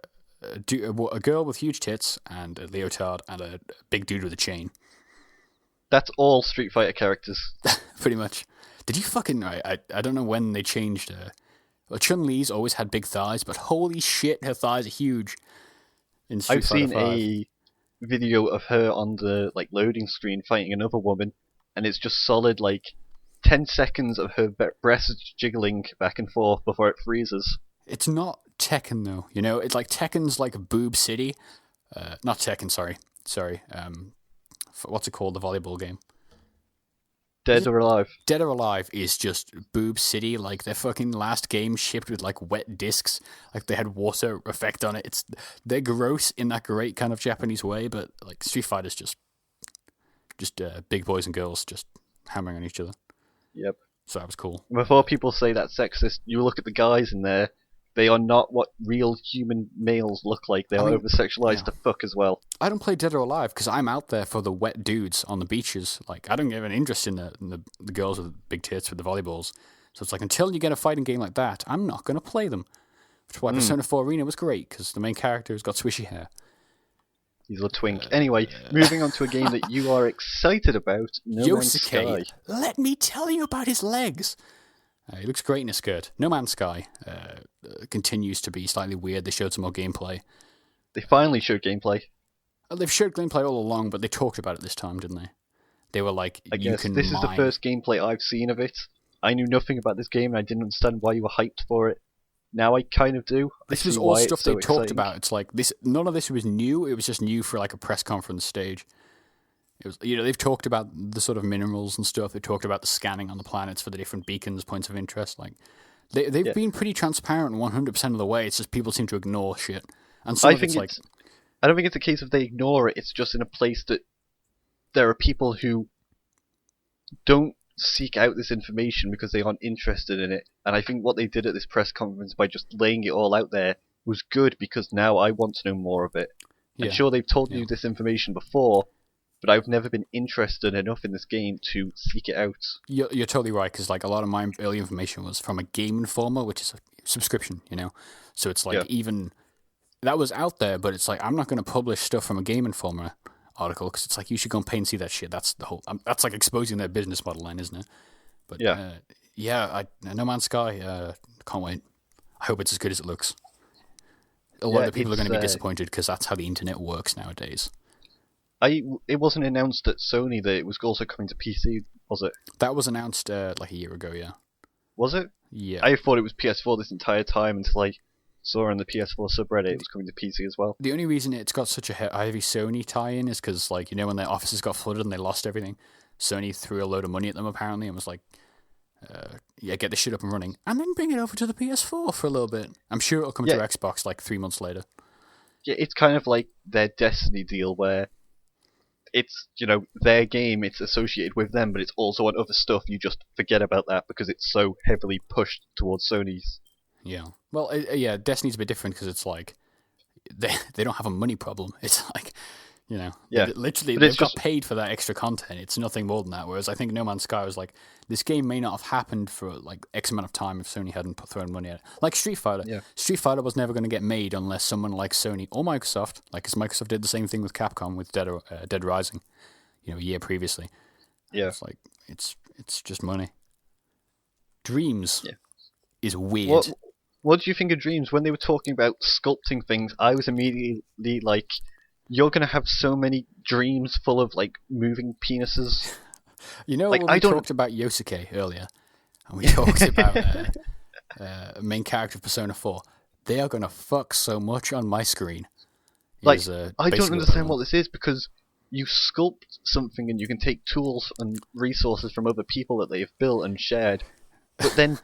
girl with huge tits and a leotard and a big dude with a chain. That's all Street Fighter characters. Pretty much. Did you fucking... I don't know when they changed... Chun-Li's always had big thighs, but holy shit, her thighs are huge. I've seen a video of her on the loading screen fighting another woman, and it's just solid 10 seconds of her breasts jiggling back and forth before it freezes. It's not Tekken though, it's like Tekken's like Boob City. Not Tekken, sorry. What's it called, the volleyball game? Dead or Alive. Dead or Alive is just Boob City. Like their fucking last game shipped with wet discs. Like they had water effect on it. They're gross in that great kind of Japanese way, but Street Fighter's just big boys and girls just hammering on each other. Yep. So that was cool. Before people say that's sexist, you look at the guys in there. They are not what real human males look like. They are over-sexualized to fuck as well. I don't play Dead or Alive because I'm out there for the wet dudes on the beaches. I don't have an interest in the girls with big tits with the volleyballs. So it's until you get a fighting game like that, I'm not going to play them. Which is why Persona 4 Arena was great, because the main character has got swishy hair. He's a twink. Anyway, moving on to a game that you are excited about, No Man's Sky. Let me tell you about his legs. He looks great in a skirt. No Man's Sky continues to be slightly weird. They showed some more gameplay. They finally showed gameplay. They've showed gameplay all along, but they talked about it this time, didn't they? They were like, I guess this is the first gameplay I've seen of it. I knew nothing about this game, and I didn't understand why you were hyped for it. Now I kind of do. This was all stuff they talked about. It's like this. None of this was new. It was just new for a press conference stage. It was, they've talked about the sort of minerals and stuff. They talked about the scanning on the planets for the different beacons, points of interest. Like they've been pretty transparent 100% of the way. It's just people seem to ignore shit, and some of it's like. I don't think it's a case of they ignore it. It's just in a place that there are people who don't seek out this information because they aren't interested in it. And I think what they did at this press conference by just laying it all out there was good, because now I want to know more of it. Yeah. And sure, they've told you this information before, but I've never been interested enough in this game to seek it out. You're totally right, because like a lot of my early information was from a Game Informer, which is a subscription, So it's like even that was out there, but it's like I'm not going to publish stuff from a Game Informer article, because it's like you should go and pay and see that shit. That's the whole. That's like exposing their business model line, isn't it? But No Man's Sky. Can't wait. I hope it's as good as it looks. A lot of people are going to be disappointed, because that's how the internet works nowadays. It wasn't announced at Sony that it was also coming to PC, was it? That was announced like a year ago, yeah. Was it? Yeah. I thought it was PS4 this entire time until I saw on the PS4 subreddit it was coming to PC as well. The only reason it's got such a heavy Sony tie-in is because, like, when their offices got flooded and they lost everything, Sony threw a load of money at them apparently and was like, get this shit up and running, and then bring it over to the PS4 for a little bit. I'm sure it'll come to Xbox like 3 months later. Yeah, it's kind of like their Destiny deal where it's, their game, it's associated with them, but it's also on other stuff. You just forget about that because it's so heavily pushed towards Sony's. Yeah. Well, Destiny's a bit different because it's like they don't have a money problem. It's like, literally they've got paid for that extra content. It's nothing more than that. Whereas I think No Man's Sky was like, this game may not have happened for like X amount of time if Sony hadn't thrown money at it. Like Street Fighter. Yeah. Street Fighter was never going to get made unless someone like Sony or Microsoft, like, because Microsoft did the same thing with Capcom with Dead Rising, a year previously. Yeah. It's like, it's just money. Dreams is weird. What do you think of Dreams? When they were talking about sculpting things, I was immediately like, you're going to have so many dreams full of, like, moving penises. When we talked about Yosuke earlier, and we talked about main character of Persona 4, they are going to fuck so much on my screen. I don't understand what this is, because you sculpt something and you can take tools and resources from other people that they have built and shared, but then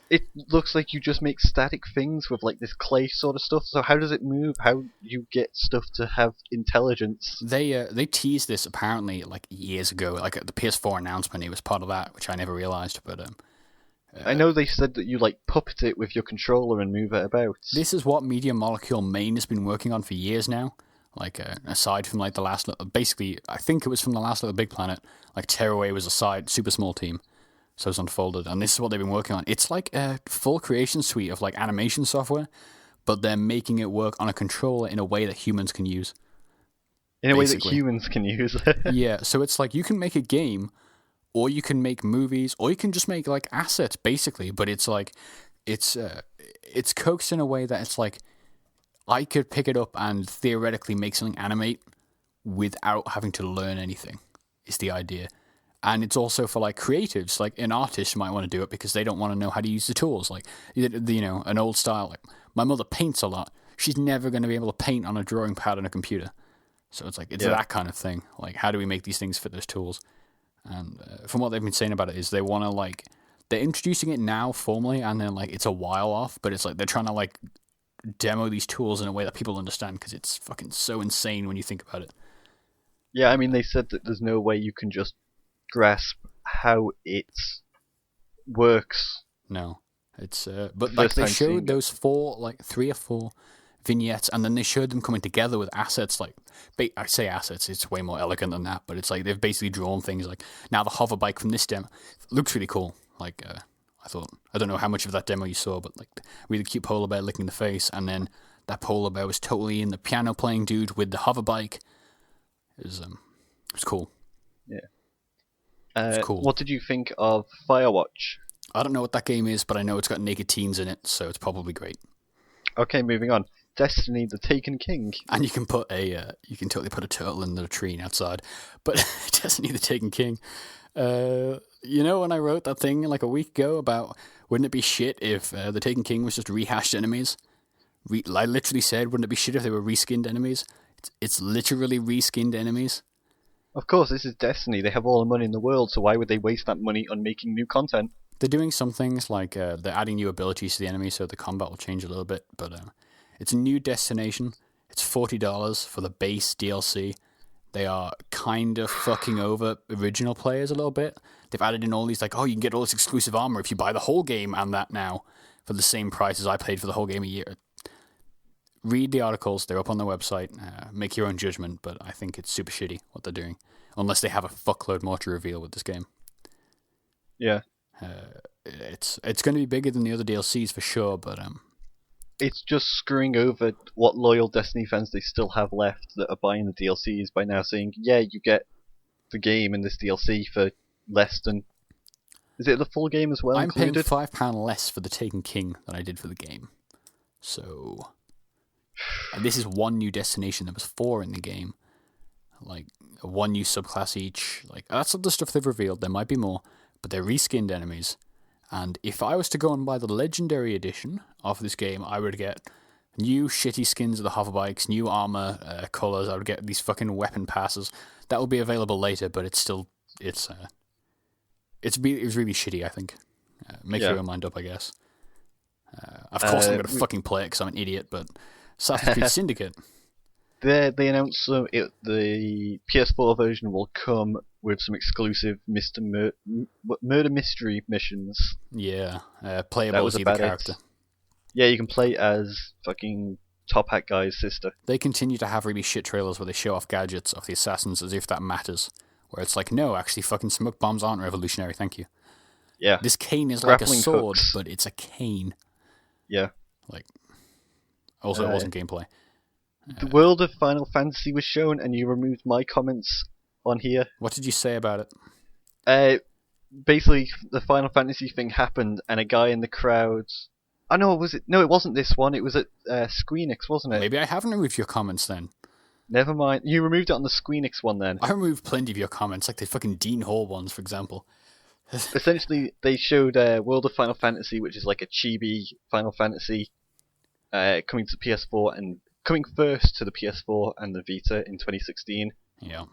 it looks like you just make static things with like this clay sort of stuff. So how does it move? How do you get stuff to have intelligence? They teased this apparently like years ago, like at the PS4 announcement. It was part of that, which I never realized. But I know they said that you like puppet it with your controller and move it about. This is what Media Molecule Main has been working on for years now. Like aside from like the last, basically, I think it was from the last Little Big Planet. Like Tearaway was a side, super small team. So it's unfolded, and this is what they've been working on. It's like a full creation suite of like animation software, but they're making it work on a controller in a way that humans can use. In a way that humans can use. Yeah, so it's like you can make a game, or you can make movies, or you can just make like assets, basically. But it's like it's coaxed in a way that it's like I could pick it up and theoretically make something animate without having to learn anything. Is the idea. And it's also for like creatives, like an artist might want to do it because they don't want to know how to use the tools. Like, an old style. Like my mother paints a lot. She's never going to be able to paint on a drawing pad on a computer. So it's like that kind of thing. Like, how do we make these things fit those tools? And from what they've been saying about it is they want to like they're introducing it now formally, and then like it's a while off, but it's like they're trying to like demo these tools in a way that people understand because it's fucking so insane when you think about it. Yeah, I mean they said that there's no way you can just grasp how it works. No, it's but like they showed those 3 or 4 vignettes, and then they showed them coming together with assets. Like I say assets, it's way more elegant than that, but it's like they've basically drawn things. Like now the hover bike from this demo looks really cool. Like I don't know how much of that demo you saw, but like really cute polar bear licking the face, and then that polar bear was totally in the piano playing dude with the hover bike. It was cool. Yeah. Cool. What did you think of Firewatch? I don't know what that game is, but I know it's got naked teens in it, so it's probably great. Okay, moving on. Destiny: The Taken King. And you can totally put a turtle in the tree outside. But Destiny: The Taken King. When I wrote that thing like a week ago about wouldn't it be shit if the Taken King was just rehashed enemies? I literally said, wouldn't it be shit if they were reskinned enemies? It's literally reskinned enemies. Of course, this is Destiny. They have all the money in the world, so why would they waste that money on making new content? They're doing some things like they're adding new abilities to the enemy, so the combat will change a little bit. But it's a new destination. It's $40 for the base DLC. They are kind of fucking over original players a little bit. They've added in all these like, oh, you can get all this exclusive armor if you buy the whole game and that now for the same price as I paid for the whole game a year. Read the articles. They're up on their website. Make your own judgment, but I think it's super shitty what they're doing. Unless they have a fuckload more to reveal with this game. Yeah. It's going to be bigger than the other DLCs for sure, but It's just screwing over what loyal Destiny fans they still have left that are buying the DLCs by now saying, yeah, you get the game in this DLC for less than... Is it the full game as well I'm included? paying £5 less for the Taken King than I did for the game. So... And this is one new destination. There was 4 in the game. Like, one new subclass each. Like, that's the stuff they've revealed. There might be more, but they're reskinned enemies. And if I was to go and buy the Legendary Edition of this game, I would get new shitty skins of the hoverbikes, new armor colors. I would get these fucking weapon passes. That will be available later, but it's still... It's really shitty, I think. Make your own mind up, I guess. Of course I'm going to fucking play it because I'm an idiot, but... Assassin's Creed Syndicate. They announced the PS4 version will come with some exclusive murder mystery missions. Yeah, playable as either character. Yeah, you can play as fucking Top Hat Guy's sister. They continue to have really shit trailers where they show off gadgets of the assassins as if that matters. Where it's like, no, actually fucking smoke bombs aren't revolutionary, thank you. Yeah. This cane is Grappling like a sword, hooks. but it's a cane. Yeah. Like... Also, it wasn't gameplay. The world of Final Fantasy was shown, and you removed my comments on here. What did you say about it? Basically, the Final Fantasy thing happened, and a guy in the crowd... Oh, no, was it? No, it wasn't this one. It was at Square Enix, wasn't it? Maybe I haven't removed your comments then. Never mind. You removed it on the Square Enix one then. I removed plenty of your comments, like the fucking Dean Hall ones, for example. Essentially, they showed World of Final Fantasy, which is like a chibi Final Fantasy, coming to PS4 and coming first to the PS4 and the Vita in 2016. Yeah.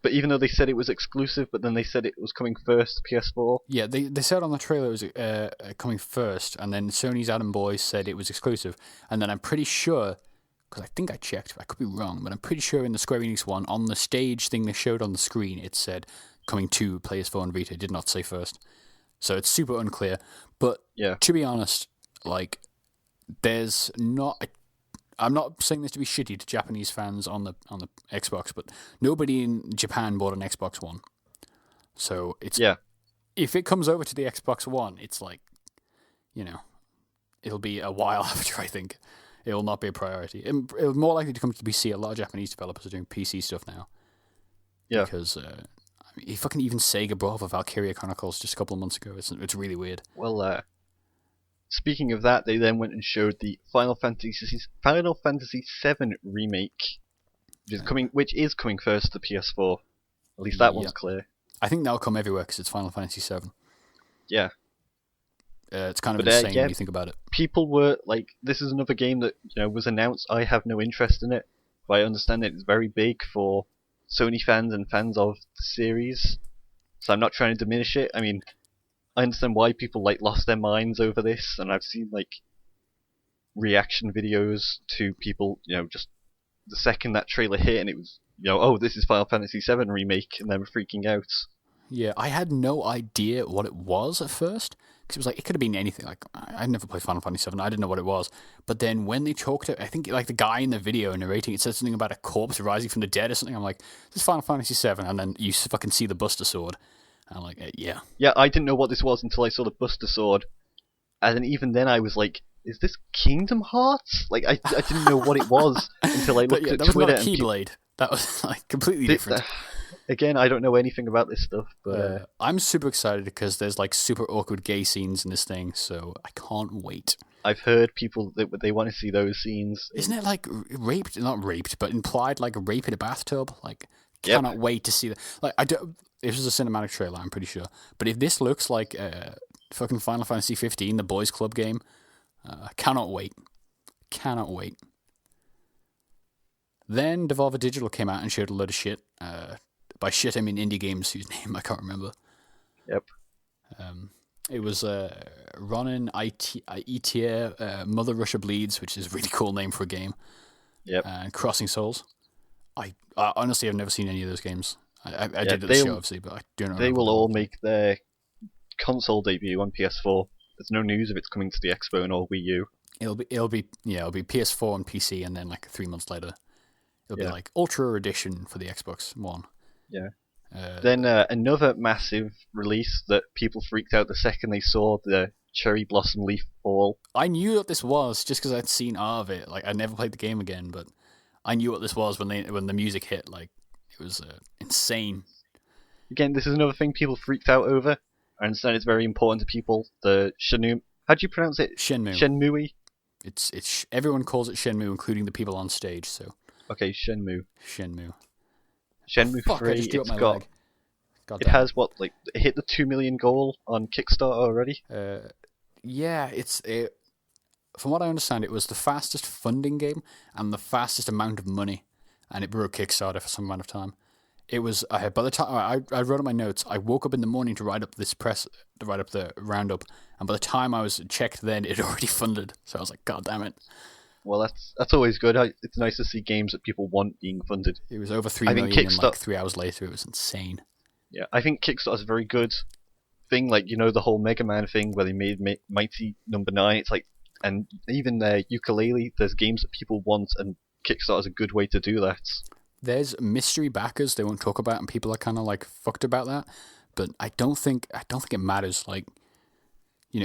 But even though they said it was exclusive, but then they said it was coming first to PS4. Yeah, they said on the trailer it was coming first, and then Sony's Adam Boy said it was exclusive. And then I'm pretty sure, because I think I checked, I could be wrong, but I'm pretty sure in the Square Enix one, on the stage thing they showed on the screen, it said coming to PS4 and Vita. It did not say first. So it's super unclear. But to be honest, like... There's not... I'm not saying this to be shitty to Japanese fans on the Xbox, but nobody in Japan bought an Xbox One. So it's... Yeah. If it comes over to the Xbox One, it's like, you know, it'll be a while after, I think. It will not be a priority. It'll more likely to come to PC. A lot of Japanese developers are doing PC stuff now. Yeah. Because fucking even Sega brought over Valkyria Chronicles just a couple of months ago. It's really weird. Well, speaking of that, they then went and showed the Final Fantasy VII remake, which is coming first to PS4. At least that one's clear. I think that'll come everywhere because it's Final Fantasy VII. Yeah. It's kind of insane when you think about it. People were like, this is another game that was announced. I have no interest in it, but I understand that it's very big for Sony fans and fans of the series. So I'm not trying to diminish it. I mean, I understand why people lost their minds over this, and I've seen reaction videos to people, just the second that trailer hit, and it was, oh, this is Final Fantasy VII remake, and they were freaking out. Yeah, I had no idea what it was at first, because it was like, it could have been anything. Like, I'd never played Final Fantasy VII, I didn't know what it was. But then when they talked, I think like the guy in the video narrating, it said something about a corpse rising from the dead or something. I'm like, this is Final Fantasy VII, and then you fucking see the Buster Sword. I'm like, yeah. Yeah, I didn't know what this was until I saw the Buster Sword. And then even then I was like, is this Kingdom Hearts? Like, I didn't know what it was until I looked at that was Twitter. Not a Keyblade. That was like completely different. Again, I don't know anything about this stuff, but... I'm super excited because there's like super awkward gay scenes in this thing, so I can't wait. I've heard people that they want to see those scenes. Isn't it like raped, not raped, but implied like rape in a bathtub? Like, cannot wait to see that. Like, I don't... This is a cinematic trailer, I'm pretty sure. But if this looks like fucking Final Fantasy 15, the boys club game, cannot wait. Cannot wait. Then Devolver Digital came out and showed a load of shit. By shit, I mean indie games whose name I can't remember. Yep. It was Ronin Etier, Mother Russia Bleeds, which is a really cool name for a game, Yep. and Crossing Souls. I honestly have never seen any of those games. I Yeah, did at the show, obviously, but I do not They remember will what all they were. make their console debut on PS4. There's no news if it's coming to the Xbox or Wii U. It'll be PS4 and PC, and then like 3 months later, it'll be Yeah. like Ultra Edition for the Xbox One. Yeah. Uh, Then another massive release that people freaked out the second they saw the cherry blossom leaf fall. I knew what this was just because I'd seen of it. Like I never played the game again, but I knew what this was when the music hit. Like it was insane. Again, this is another thing people freaked out over. I understand it's very important to people. The Shenmue. How do you pronounce it? Shenmue. Shenmue. It's everyone calls it Shenmue, including the people on stage. So Okay, Shenmue. Shenmue. Shenmue Fuck! 3. I just drew up It's my got. leg. God It damn has what it hit the 2 million goal on Kickstarter already. Yeah, from what I understand, it was the fastest funding game and the fastest amount of money, and it broke Kickstarter for some amount of time. It was by the time I wrote up my notes, I woke up in the morning to write up the roundup, and by the time I was checked, then it had already funded. So I was like, God damn it! Well, that's always good. It's nice to see games that people want being funded. It was over 3 I think million, and like 3 hours later, it was insane. Yeah, I think Kickstarter's a very good thing. Like the whole Mega Man thing where they made Mighty Number 9. It's like, and even their Ukulele. There's games that people want, and Kickstarter's a good way to do that. There's mystery backers they won't talk about, and people are kind of like fucked about that. But I don't think it matters. Like,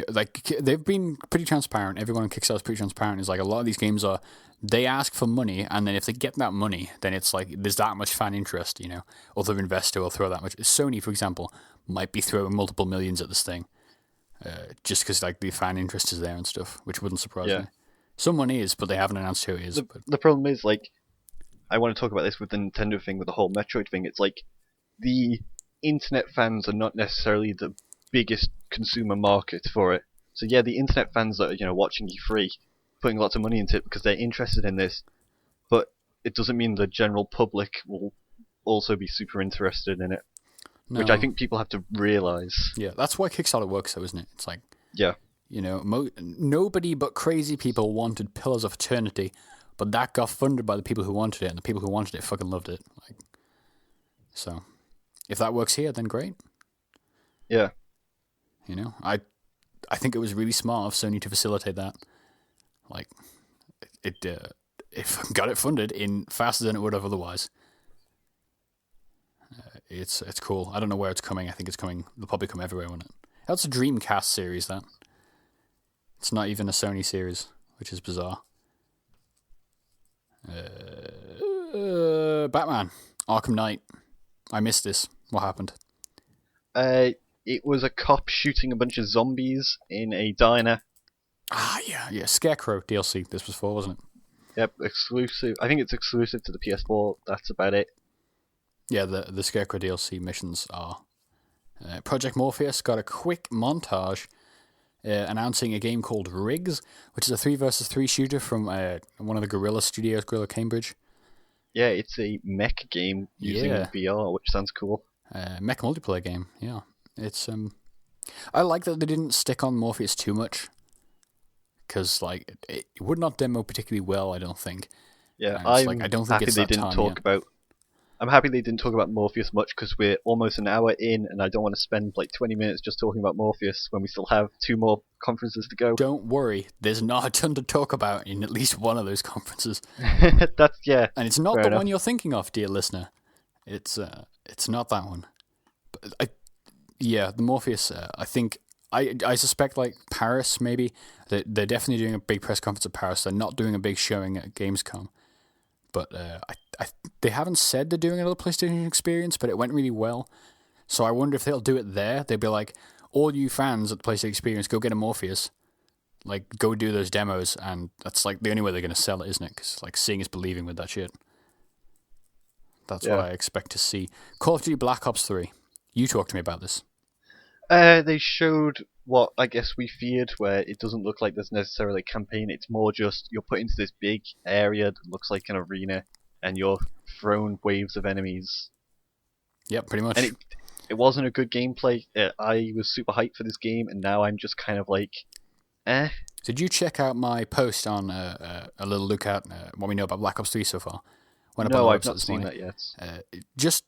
like they've been pretty transparent. Everyone on Kickstarter is pretty transparent. It's like a lot of these games are, they ask for money, and then if they get that money, then it's like there's that much fan interest. Other investor will throw that much. Sony, for example, might be throwing multiple millions at this thing, just because like the fan interest is there and stuff, which wouldn't surprise me. Someone is, but they haven't announced who it is. The problem is, like, I want to talk about this with the Nintendo thing, with the whole Metroid thing. It's like the internet fans are not necessarily the biggest consumer market for it. So yeah, the internet fans that are watching E3, putting lots of money into it because they're interested in this, but it doesn't mean the general public will also be super interested in it. No. Which I think people have to realize. Yeah, that's why Kickstarter works, though, isn't it? It's like, yeah, nobody but crazy people wanted Pillars of Eternity, but that got funded by the people who wanted it, and the people who wanted it fucking loved it. Like, so, if that works here, then great. Yeah. I think it was really smart of Sony to facilitate that. Like, it got it funded in faster than it would have otherwise. It's cool. I don't know where it's coming. I think it's coming. It'll probably come everywhere, won't it? That's a Dreamcast series, that. It's not even a Sony series, which is bizarre. Batman, Arkham Knight. I missed this. What happened? It was a cop shooting a bunch of zombies in a diner. Yeah. Scarecrow DLC. This was for, wasn't it? Yep, exclusive. I think it's exclusive to the PS4. That's about it. Yeah, the Scarecrow DLC missions are. Project Morpheus got a quick montage announcing a game called Riggs, which is a 3 versus 3 shooter from one of the Guerrilla Studios, Guerrilla Cambridge. Yeah, it's a mech game using VR, which sounds cool. Mech multiplayer game, yeah. It's I like that they didn't stick on Morpheus too much, because like it would not demo particularly well, I don't think. Yeah, I don't think it's that time yet. I'm happy they didn't talk about Morpheus much, because we're almost an hour in, and I don't want to spend like 20 minutes just talking about Morpheus when we still have 2 more conferences to go. Don't worry, there's not a ton to talk about in at least one of those conferences. That's and it's not the one you're thinking of, dear listener. It's not that one. But the Morpheus. I think I suspect like Paris maybe they're definitely doing a big press conference at Paris. They're not doing a big showing at Gamescom. But they haven't said they're doing another PlayStation experience, but it went really well. So I wonder if they'll do it there. They'll be like, all you fans at the PlayStation experience, go get a Morpheus. Like, go do those demos, and that's like the only way they're going to sell it, isn't it? Because like seeing is believing with that shit. That's what I expect to see. Call of Duty Black Ops 3. You talked to me about this. They showed what I guess we feared, where it doesn't look like there's necessarily a campaign. It's more just you're put into this big area that looks like an arena, and you're thrown waves of enemies. Yeah, pretty much. And it wasn't a good gameplay. I was super hyped for this game, and now I'm just kind of like, eh. Did you check out my post on a little look at what we know about Black Ops 3 so far? Went up on No, the I've website not this seen morning. that yet. Just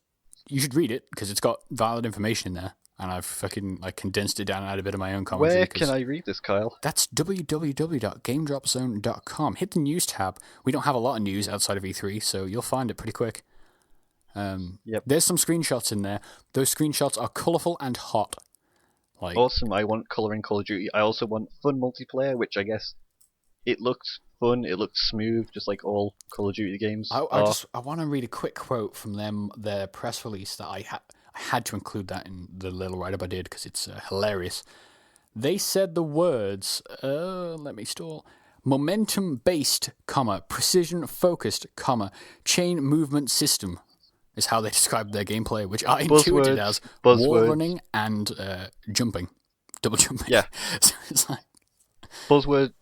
you should read it because it's got valid information in there, and I've fucking like condensed it down and added a bit of my own commentary. Where can I read this, Kyle? That's www.GameDropZone.com. Hit the news tab. We don't have a lot of news outside of E3, so you'll find it pretty quick. Yep. There's some screenshots in there. Those screenshots are colourful and hot. Like, Awesome. I want color in Call of Duty. I also want fun multiplayer, which I guess it looked fun. It looked smooth, just like all Call of Duty games I are. want to read a quick quote from their press release that I had to include that in the little write-up I did because it's hilarious. They said the words, let me stall, momentum-based, precision-focused, chain movement system is how they described their gameplay, which I intuited as wall running and jumping, double jumping. Yeah. So it's like, Buzzword,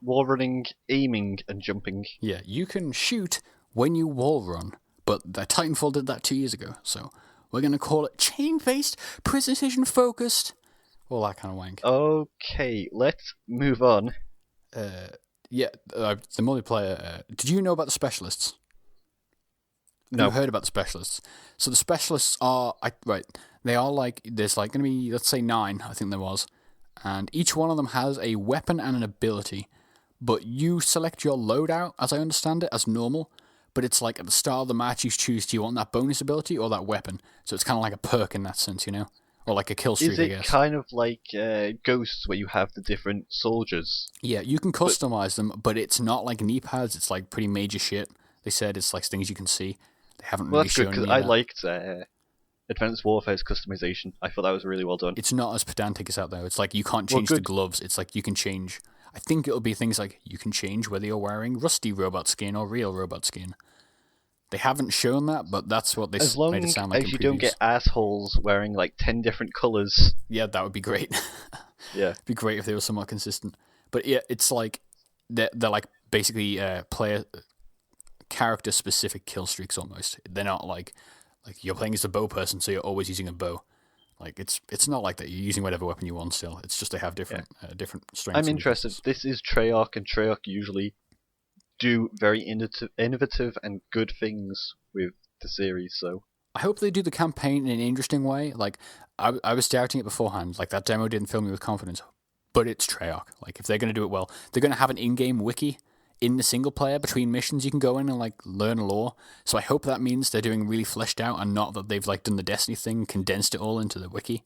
wall running, aiming, and jumping. yeah, you can shoot when you wall run, but the Titanfall did that 2 years ago, so we're going to call it chain-based, precision-focused, all that kind of wank. Okay, let's move on. The multiplayer. Did you know about the specialists? No. I've heard about the specialists. So the specialists are they are like there's like going to be, let's say 9, I think there was, and each one of them has a weapon and an ability, but you select your loadout, as I understand it, as normal. But it's like at the start of the match you choose, do you want that bonus ability or that weapon? So it's kind of like a perk in that sense, or like a kill streak, I guess. Is it kind of like Ghosts, where you have the different soldiers? Yeah, you can customize them, but it's not like knee pads. It's like pretty major shit. They said it's like things you can see. They haven't really That's good, shown because me I that. liked Advanced Warfare's customization. I thought that was really well done. It's not as pedantic as that, though. It's like you can't change the gloves. It's like you can change... I think it'll be things like you can change whether you're wearing rusty robot skin or real robot skin. They haven't shown that, but that's what they made it sound like in previews. As long as you don't get assholes wearing like 10 different colours. Yeah, that would be great. Yeah. It'd be great if they were somewhat consistent. But yeah, it's like... They're like basically player... character-specific kill streaks almost. They're not like you're playing as a bow person, so you're always using a bow. Like it's not like that. You're using whatever weapon you want still. It's just they have different different strengths. I'm interested. This is Treyarch, and Treyarch usually do very innovative and good things with the series. So I hope they do the campaign in an interesting way. Like I was doubting it beforehand. Like that demo didn't fill me with confidence. But it's Treyarch. Like if they're going to do it well, they're going to have an in-game wiki in the single player between missions. You can go in and like learn lore. So I hope that means they're doing really fleshed out and not that they've like done the Destiny thing, condensed it all into the wiki.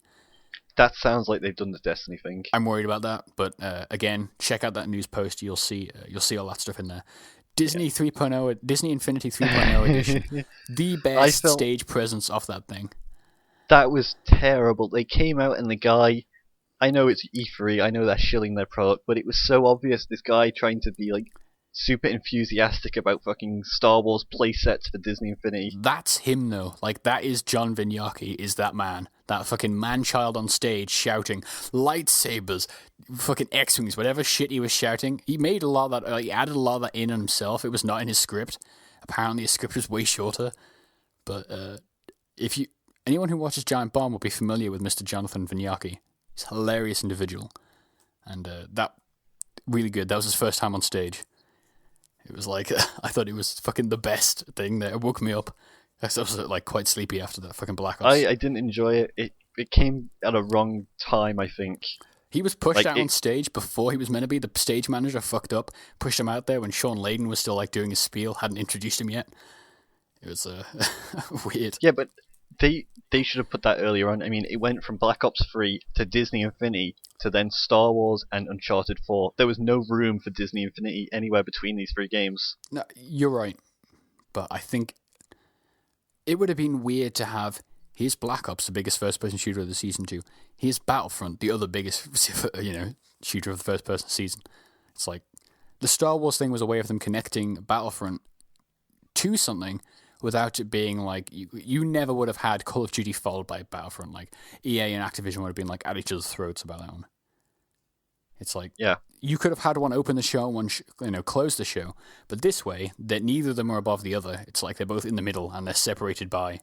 that sounds like they've done the Destiny thing. I'm worried about that, but again, check out that news post. You'll see all that stuff in there. Disney 3.0, Disney Infinity 3.0 edition, the best stage presence of that thing. That was terrible. They came out and the guy, I know it's E3, I know they're shilling their product, but it was so obvious. This guy trying to be like super enthusiastic about fucking Star Wars playsets for Disney Infinity. That's him though. Like that is John Vignacchi, is that man. That fucking man-child on stage shouting lightsabers, fucking X-Wings, whatever shit he was shouting. He made a lot of that, he added a lot of that in himself. It was not in his script. Apparently his script was way shorter. But anyone who watches Giant Bomb will be familiar with Mr. Jonathan Vignacchi. He's a hilarious individual. And that, really good. That was his first time on stage. It was like, I thought it was fucking the best thing that woke me up. I was like quite sleepy after that fucking Black Ops. I didn't enjoy it. It came at a wrong time, I think. He was pushed out on stage before he was meant to be. The stage manager fucked up, pushed him out there when Sean Layden was still like doing his spiel, hadn't introduced him yet. It was weird. Yeah, but they should have put that earlier on. I mean, it went from Black Ops 3 to Disney Infinity to then Star Wars and Uncharted 4. There was no room for Disney Infinity anywhere between these three games. No, you're right. But I think it would have been weird to have here's Black Ops, the biggest first-person shooter of the season 2. Here's Battlefront, the other biggest, shooter of the first-person season. It's like the Star Wars thing was a way of them connecting Battlefront to something without it being like you never would have had Call of Duty followed by Battlefront. Like EA and Activision would have been like at each other's throats about that one. It's like you could have had one open the show and one close the show, but this way that neither of them are above the other. It's like they're both in the middle and they're separated by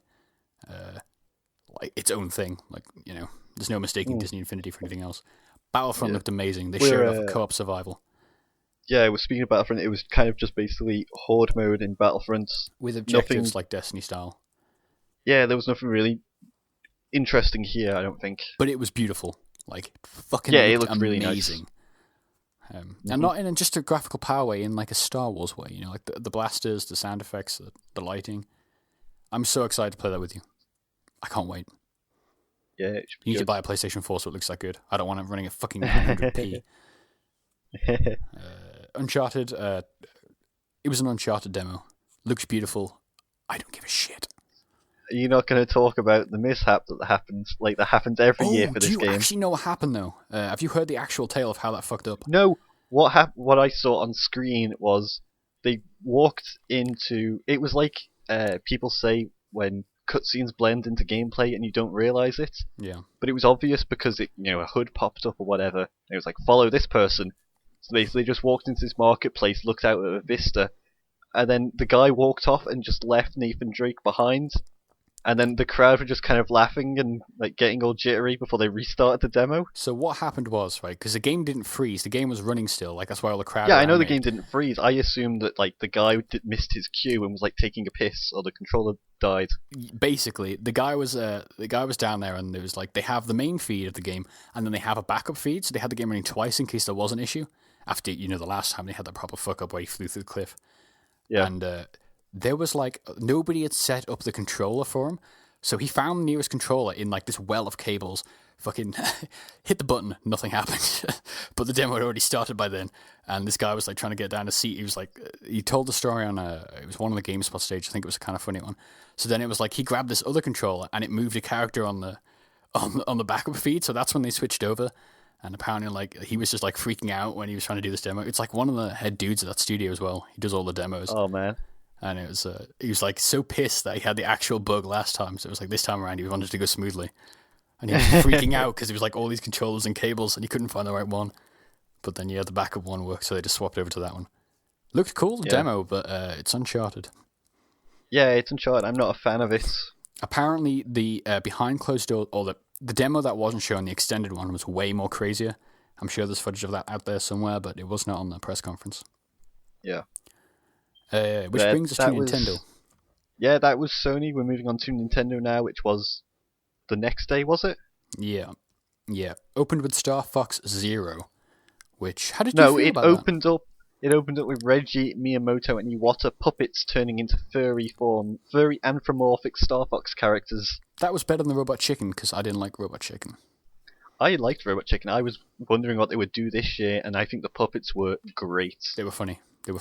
like its own thing. Like, there's no mistaking Mm, Disney Infinity for anything else. Battlefront yeah. looked amazing. They We're showed off a co-op survival yeah, we're speaking of Battlefront. It was kind of just basically horde mode in Battlefront. with Nothing. objectives like Destiny style, Yeah, there was nothing really interesting here. I don't think. but it was beautiful. Like, fucking Yeah, it looked looked really nice. amazing. And Hmm. not in just a graphical power way, in like a Star Wars way. Like the blasters, the sound effects, the lighting. I'm so excited to play that with you. I can't wait. Yeah, it should You need be to buy a PlayStation 4 so it looks that good. I don't want it running at fucking 900p. good. Uncharted, it was an Uncharted demo. Looks beautiful. I don't give a shit. You're not going to talk about the mishap that happens, like that happens every year for Do this you game. actually know what happened though? Have you heard the actual tale of how that fucked up? No, what I saw on screen was they walked into. It was like people say when cutscenes blend into gameplay and you don't realize it. Yeah. But it was obvious because a hood popped up or whatever. And it was like, follow this person. So basically, they just walked into this marketplace, looked out at a vista, and then the guy walked off and just left Nathan Drake behind. And then the crowd were just kind of laughing and like getting all jittery before they restarted the demo. So what happened was, right, because the game didn't freeze, the game was running still, like that's why all the crowd Yeah, I know around the it. game didn't freeze. I assumed that like the guy missed his cue and was like taking a piss, or the controller died. Basically, the guy was down there, and there was like they have the main feed of the game, and then they have a backup feed, so they had the game running twice in case there was an issue. After the last time they had that proper fuck up where he flew through the cliff, Yeah. and there was like nobody had set up the controller for him, so he found the nearest controller in like this well of cables. Fucking hit the button, nothing happened. But the demo had already started by then, and this guy was like trying to get down a seat. He was like, he told the story on it was one of the GameSpot stage. I think it was a kind of funny one. So then it was like he grabbed this other controller and it moved a character on the backup feed. So that's when they switched over. And apparently, like he was just like freaking out when he was trying to do this demo. It's like one of the head dudes at that studio as well. He does all the demos. Oh man. And he was like so pissed that he had the actual bug last time. So it was like this time around he wanted to go smoothly. And he was freaking out because it was like all these controllers and cables and he couldn't find the right one. But then, yeah, the backup one worked, so they just swapped over to that one. Looked cool, the demo, but it's Uncharted. Yeah, it's Uncharted. I'm not a fan of it. Apparently, the behind closed door, or the demo that wasn't shown, the extended one, was way more crazier. I'm sure there's footage of that out there somewhere, but it was not on the press conference. Yeah. Which brings us to Nintendo. Yeah, that was Sony. We're moving on to Nintendo now, which was the next day, was it? Yeah. Opened with Star Fox Zero, which, how did you feel about that? It opened up with Reggie, Miyamoto, and Iwata puppets turning into furry anthropomorphic Star Fox characters. That was better than Robot Chicken, because I didn't like Robot Chicken. I liked Robot Chicken. I was wondering what they would do this year, and I think the puppets were great. They were funny. They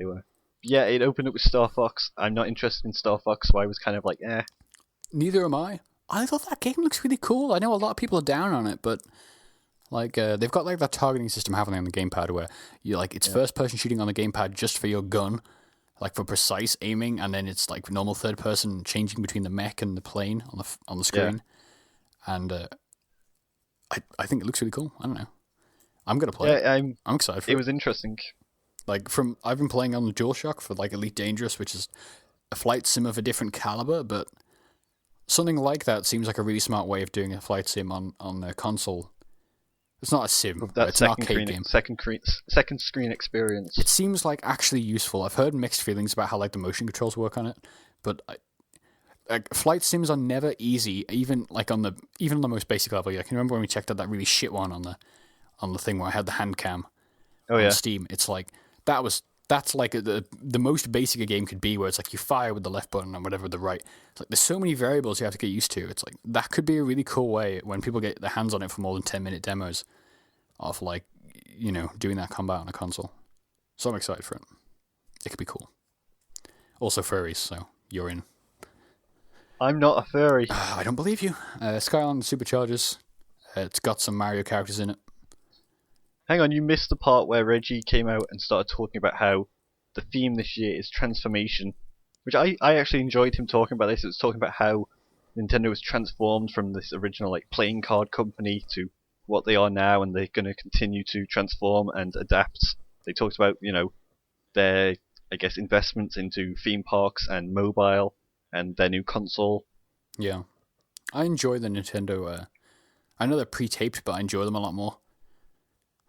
were. Yeah, it opened up with Star Fox. I'm not interested in Star Fox, so I was kind of like, eh. Neither am I. I thought that game looks really cool. I know a lot of people are down on it, but like they've got like that targeting system, haven't they, on the gamepad, where you like it's first person shooting on the gamepad just for your gun, like for precise aiming, and then it's like normal third person changing between the mech and the plane on the screen. Yeah. And I think it looks really cool. I don't know. I'm gonna play it. I'm excited for it. It was interesting. Like I've been playing on the DualShock for like Elite Dangerous, which is a flight sim of a different caliber, but something like that seems like a really smart way of doing a flight sim on the console. It's not a sim. It's an arcade game. Second screen experience. It seems like actually useful. I've heard mixed feelings about how like the motion controls work on it, but flight sims are never easy. Even on the most basic level. I can remember when we checked out that really shit one on the thing where I had the hand cam. On Steam. It's like that's like the most basic a game could be, where it's like you fire with the left button and whatever with the right. It's like there's so many variables you have to get used to. It's like that could be a really cool way when people get their hands on it for more than 10-minute demos of like doing that combat on a console. So I'm excited for it. It could be cool. Also furries, so you're in. I'm not a furry. I don't believe you. Skyline Superchargers. It's got some Mario characters in it. Hang on, you missed the part where Reggie came out and started talking about how the theme this year is transformation, which I actually enjoyed him talking about this. It was talking about how Nintendo was transformed from this original like playing card company to what they are now, and they're going to continue to transform and adapt. They talked about their investments into theme parks and mobile and their new console. Yeah. I enjoy the Nintendo. I know they're pre-taped, but I enjoy them a lot more.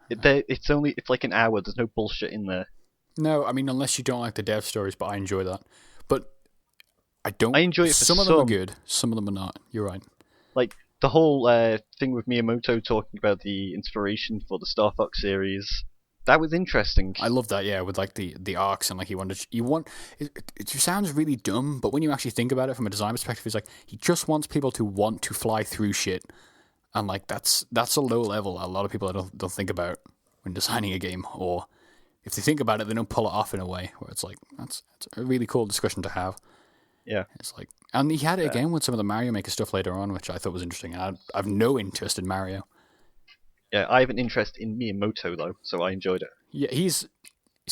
It's like an hour. There's no bullshit in there. No, I mean, unless you don't like the dev stories, but I enjoy that. But I don't. I enjoy it for some of them are good, some of them are not. You're right. Like the whole thing with Miyamoto talking about the inspiration for the Star Fox series. That was interesting. I love that, yeah, with like the arcs and like it sounds really dumb, but when you actually think about it from a design perspective, it's like he just wants people to want to fly through shit, and like that's a low level a lot of people don't think about when designing a game, or if they think about it, they don't pull it off in a way where it's like that's a really cool discussion to have. Yeah, it's like, and he had it again with some of the Mario Maker stuff later on, which I thought was interesting. And I've no interest in Mario. Yeah, I have an interest in Miyamoto though, so I enjoyed it. Yeah, he's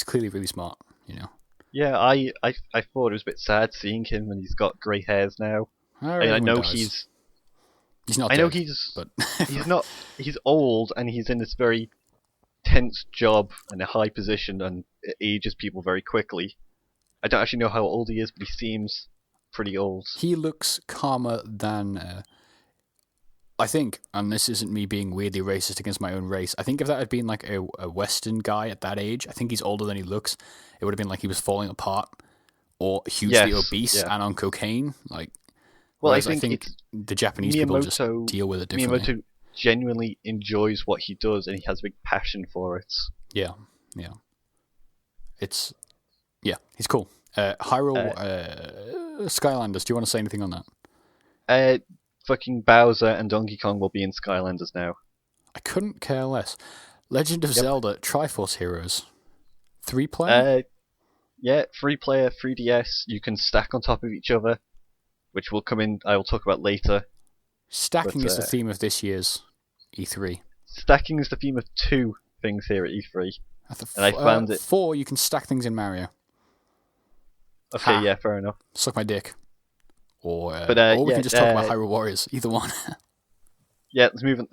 clearly really smart, you know. Yeah, I thought it was a bit sad seeing him, and he's got grey hairs now. I know he's not. I know dead, he's but he's not. He's old, and he's in this very tense job and a high position, and it ages people very quickly. I don't actually know how old he is, but he seems pretty old. He looks calmer than I think, and this isn't me being weirdly racist against my own race. I think if that had been like a Western guy at that age, I think he's older than he looks. It would have been like he was falling apart or hugely obese and on cocaine. Like, well, I think the Japanese people just deal with it differently. Miyamoto genuinely enjoys what he does, and he has a big passion for it. Yeah. He's cool. Hyrule Skylanders. Do you want to say anything on that? Fucking Bowser and Donkey Kong will be in Skylanders now. I couldn't care less. Legend of Zelda Triforce Heroes. 3-player? Yeah, 3-player, 3DS. You can stack on top of each other, which will come in. I will talk about later. Stacking is the theme of this year's E3. Stacking is the theme of 2 things here at E3. And I found it. 4, you can stack things in Mario. Okay, yeah, fair enough. Suck my dick. Or we can just talk about Hyrule Warriors. Either one. Yeah, let's move on.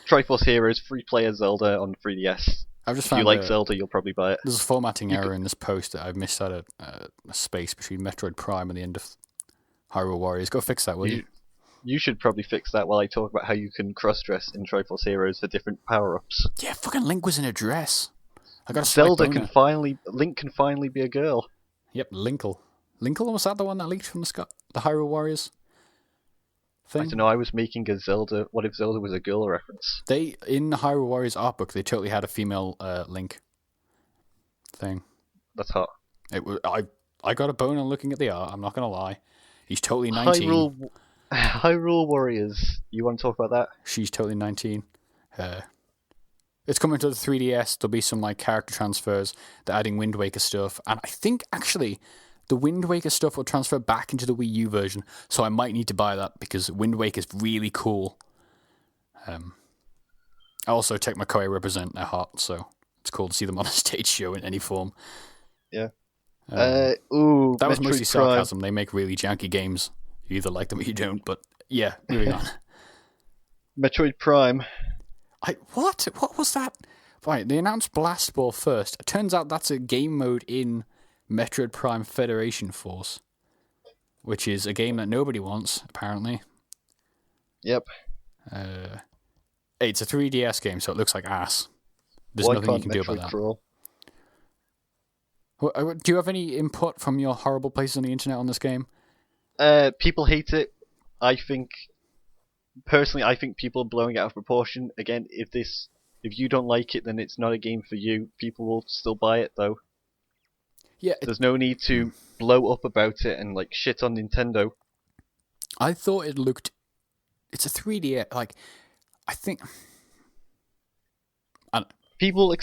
Triforce Heroes, 3-player Zelda on 3DS. If you like Zelda, you'll probably buy it. There's a formatting error in this post that I've missed out a space between Metroid Prime and the end of Hyrule Warriors. Go fix that, will you? You should probably fix that while I talk about how you can cross-dress in Triforce Heroes for different power-ups. Yeah, fucking Link was in a dress. I got Link can finally be a girl. Yep, Linkle. Was that the one that leaked from the Hyrule Warriors thing? I don't know, I was making a Zelda, what if Zelda was a girl reference? In the Hyrule Warriors art book, they totally had a female Link thing. That's hot. I got a bone on looking at the art, I'm not going to lie. He's totally 19. Hyrule Warriors, you want to talk about that? She's totally 19. It's coming to the 3DS, there'll be some like character transfers, they're adding Wind Waker stuff, and I think actually the Wind Waker stuff will transfer back into the Wii U version, so I might need to buy that because Wind Waker is really cool. I also take my Koei represent their heart, so it's cool to see them on a stage show in any form. Yeah. That was Metroid mostly sarcasm. They make really janky games. You either like them or you don't, but yeah, moving on. Metroid Prime. What? What was that? Right, they announced Blast Ball first. It turns out that's a game mode in Metroid Prime Federation Force, which is a game that nobody wants, apparently. Yep. It's a 3DS game, so it looks like ass. There's nothing you can do about that. Crawl? Do you have any input from your horrible places on the internet on this game? People hate it. Personally, I think people are blowing it out of proportion. Again, if you don't like it, then it's not a game for you. People will still buy it, though. Yeah, there's no need to blow up about it and like shit on Nintendo. I thought it looked. It's a 3D. Like, I think. People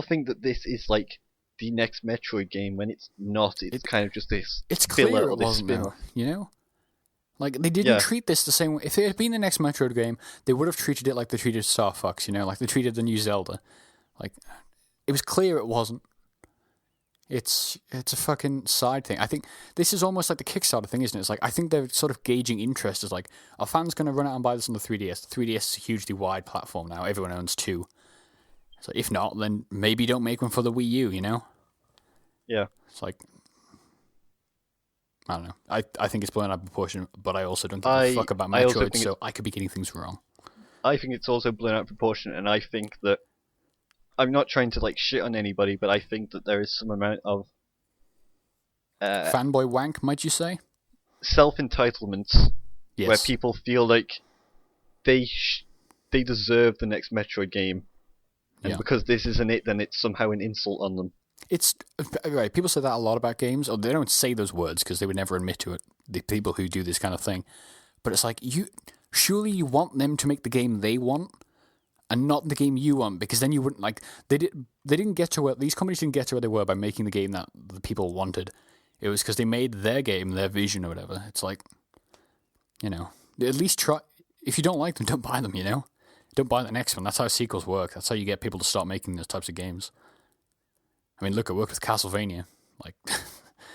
think that this is like the next Metroid game when it's not. It's kind of just this. It's clear it wasn't, though, you know? Like, they didn't treat this the same way. If it had been the next Metroid game, they would have treated it like they treated Star Fox, you know? Like they treated the new Zelda. Like, it was clear it wasn't. It's a fucking side thing. I think this is almost like the Kickstarter thing, isn't it? It's like, I think they're sort of gauging interest as like, are fans going to run out and buy this on the 3DS? The 3DS is a hugely wide platform now. Everyone owns 2. So if not, then maybe don't make one for the Wii U, you know? Yeah. It's like, I don't know. I think it's blown out of proportion, but I also don't give a fuck about I also Metroid, think so I could be getting things wrong. I think it's also blown out of proportion, and I think that I'm not trying to like shit on anybody, but I think that there is some amount of Fanboy wank, might you say? self-entitlement Yes. where people feel like they deserve the next Metroid game, and because this isn't it, then it's somehow an insult on them. It's right. People say that a lot about games. Or they don't say those words because they would never admit to it. The people who do this kind of thing, but it's like surely you want them to make the game they want, and not the game you want, because then you wouldn't like they didn't get to where these companies didn't get to where they were by making the game that the people wanted. It was because they made their game, their vision or whatever. It's like, at least try. If you don't like them, don't buy them. Don't buy the next one. That's how sequels work. That's how you get people to start making those types of games. I mean, look, it worked with Castlevania. Like,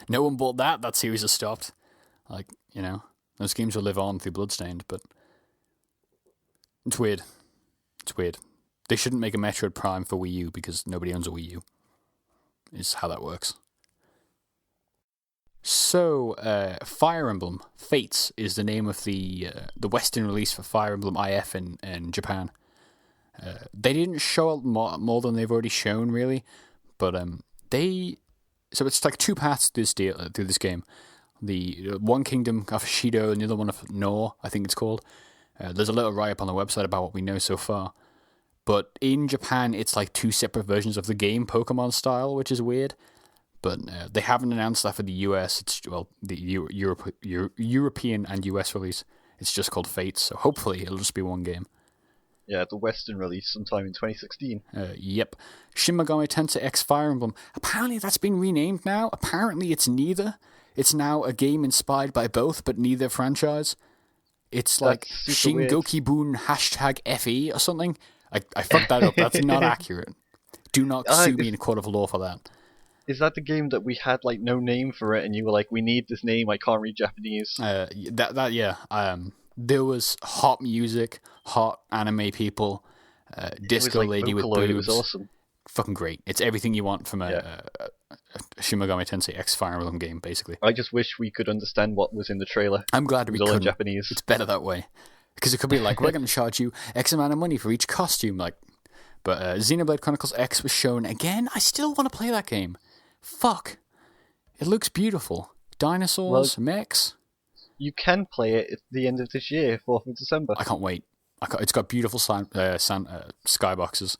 no one bought that. That series has stopped. Like, those games will live on through Bloodstained, but it's weird. It's weird. They shouldn't make a Metroid Prime for Wii U because nobody owns a Wii U. Is how that works. So, Fire Emblem Fates is the name of the Western release for Fire Emblem IF in Japan. They didn't show more than they've already shown, really, but so it's like two paths through this game. The one kingdom of Shido and the other one of Nor, I think it's called. There's a little write-up on the website about what we know so far. But in Japan, it's like two separate versions of the game, Pokemon style, which is weird. But they haven't announced that for the US. It's the European and US release. It's just called Fates, so hopefully it'll just be one game. Yeah, the Western release sometime in 2016. Yep. Shin Megami Tensei X Fire Emblem. Apparently that's been renamed now. Apparently it's neither. It's now a game inspired by both, but neither franchise. It's like Shingoki-bun #FE or something. I fucked that up. That's not accurate. Do not sue me in a court of law for that. Is that the game that we had like no name for it, and you were like, "We need this name. I can't read Japanese." Yeah. There was hot music, hot anime people, disco lady with boobs. It was awesome. Fucking great. It's everything you want from a Shin Megami Tensei X Fire Emblem game, basically. I just wish we could understand what was in the trailer. I'm glad we could. Japanese. It's better that way, because it could be like, we're going to charge you X amount of money for each costume, like. But Xenoblade Chronicles X was shown again. I still want to play that game. Fuck. It looks beautiful. Dinosaurs, mechs. You can play it at the end of this year, 4th of December. I can't wait. It's got beautiful skyboxes.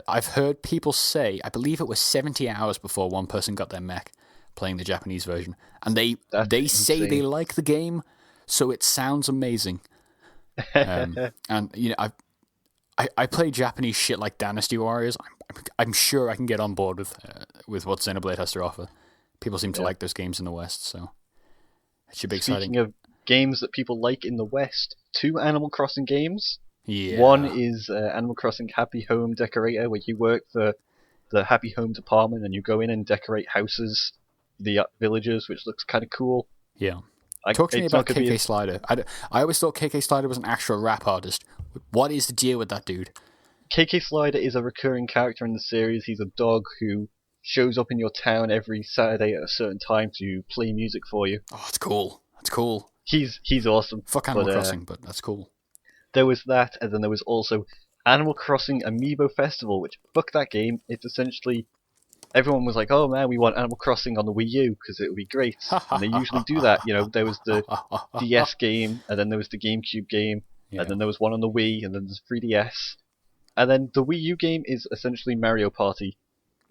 I've heard people say, I believe it was 70 hours before one person got their mech playing the Japanese version. And they say they like the game, so it sounds amazing. And, I play Japanese shit like Dynasty Warriors. I'm sure I can get on board with what Xenoblade has to offer. People seem to like those games in the West, so it should be exciting. Speaking of games that people like in the West, 2 Animal Crossing games. Yeah. One is Animal Crossing Happy Home Decorator, where you work for the Happy Home department and you go in and decorate houses, the villagers, which looks kind of cool. Yeah. Talk to me about KK Slider. I always thought KK Slider was an actual rap artist. What is the deal with that dude? KK Slider is a recurring character in the series. He's a dog who shows up in your town every Saturday at a certain time to play music for you. Oh, that's cool. That's cool. He's awesome. Fuck Animal Crossing, but that's cool. There was that, and then there was also Animal Crossing Amiibo Festival, which, fuck that game. It's essentially... Everyone was like, oh man, we want Animal Crossing on the Wii U because it would be great. And they usually do that. There was the DS game, and then there was the GameCube game, and then there was one on the Wii, and then there's 3DS. And then the Wii U game is essentially Mario Party.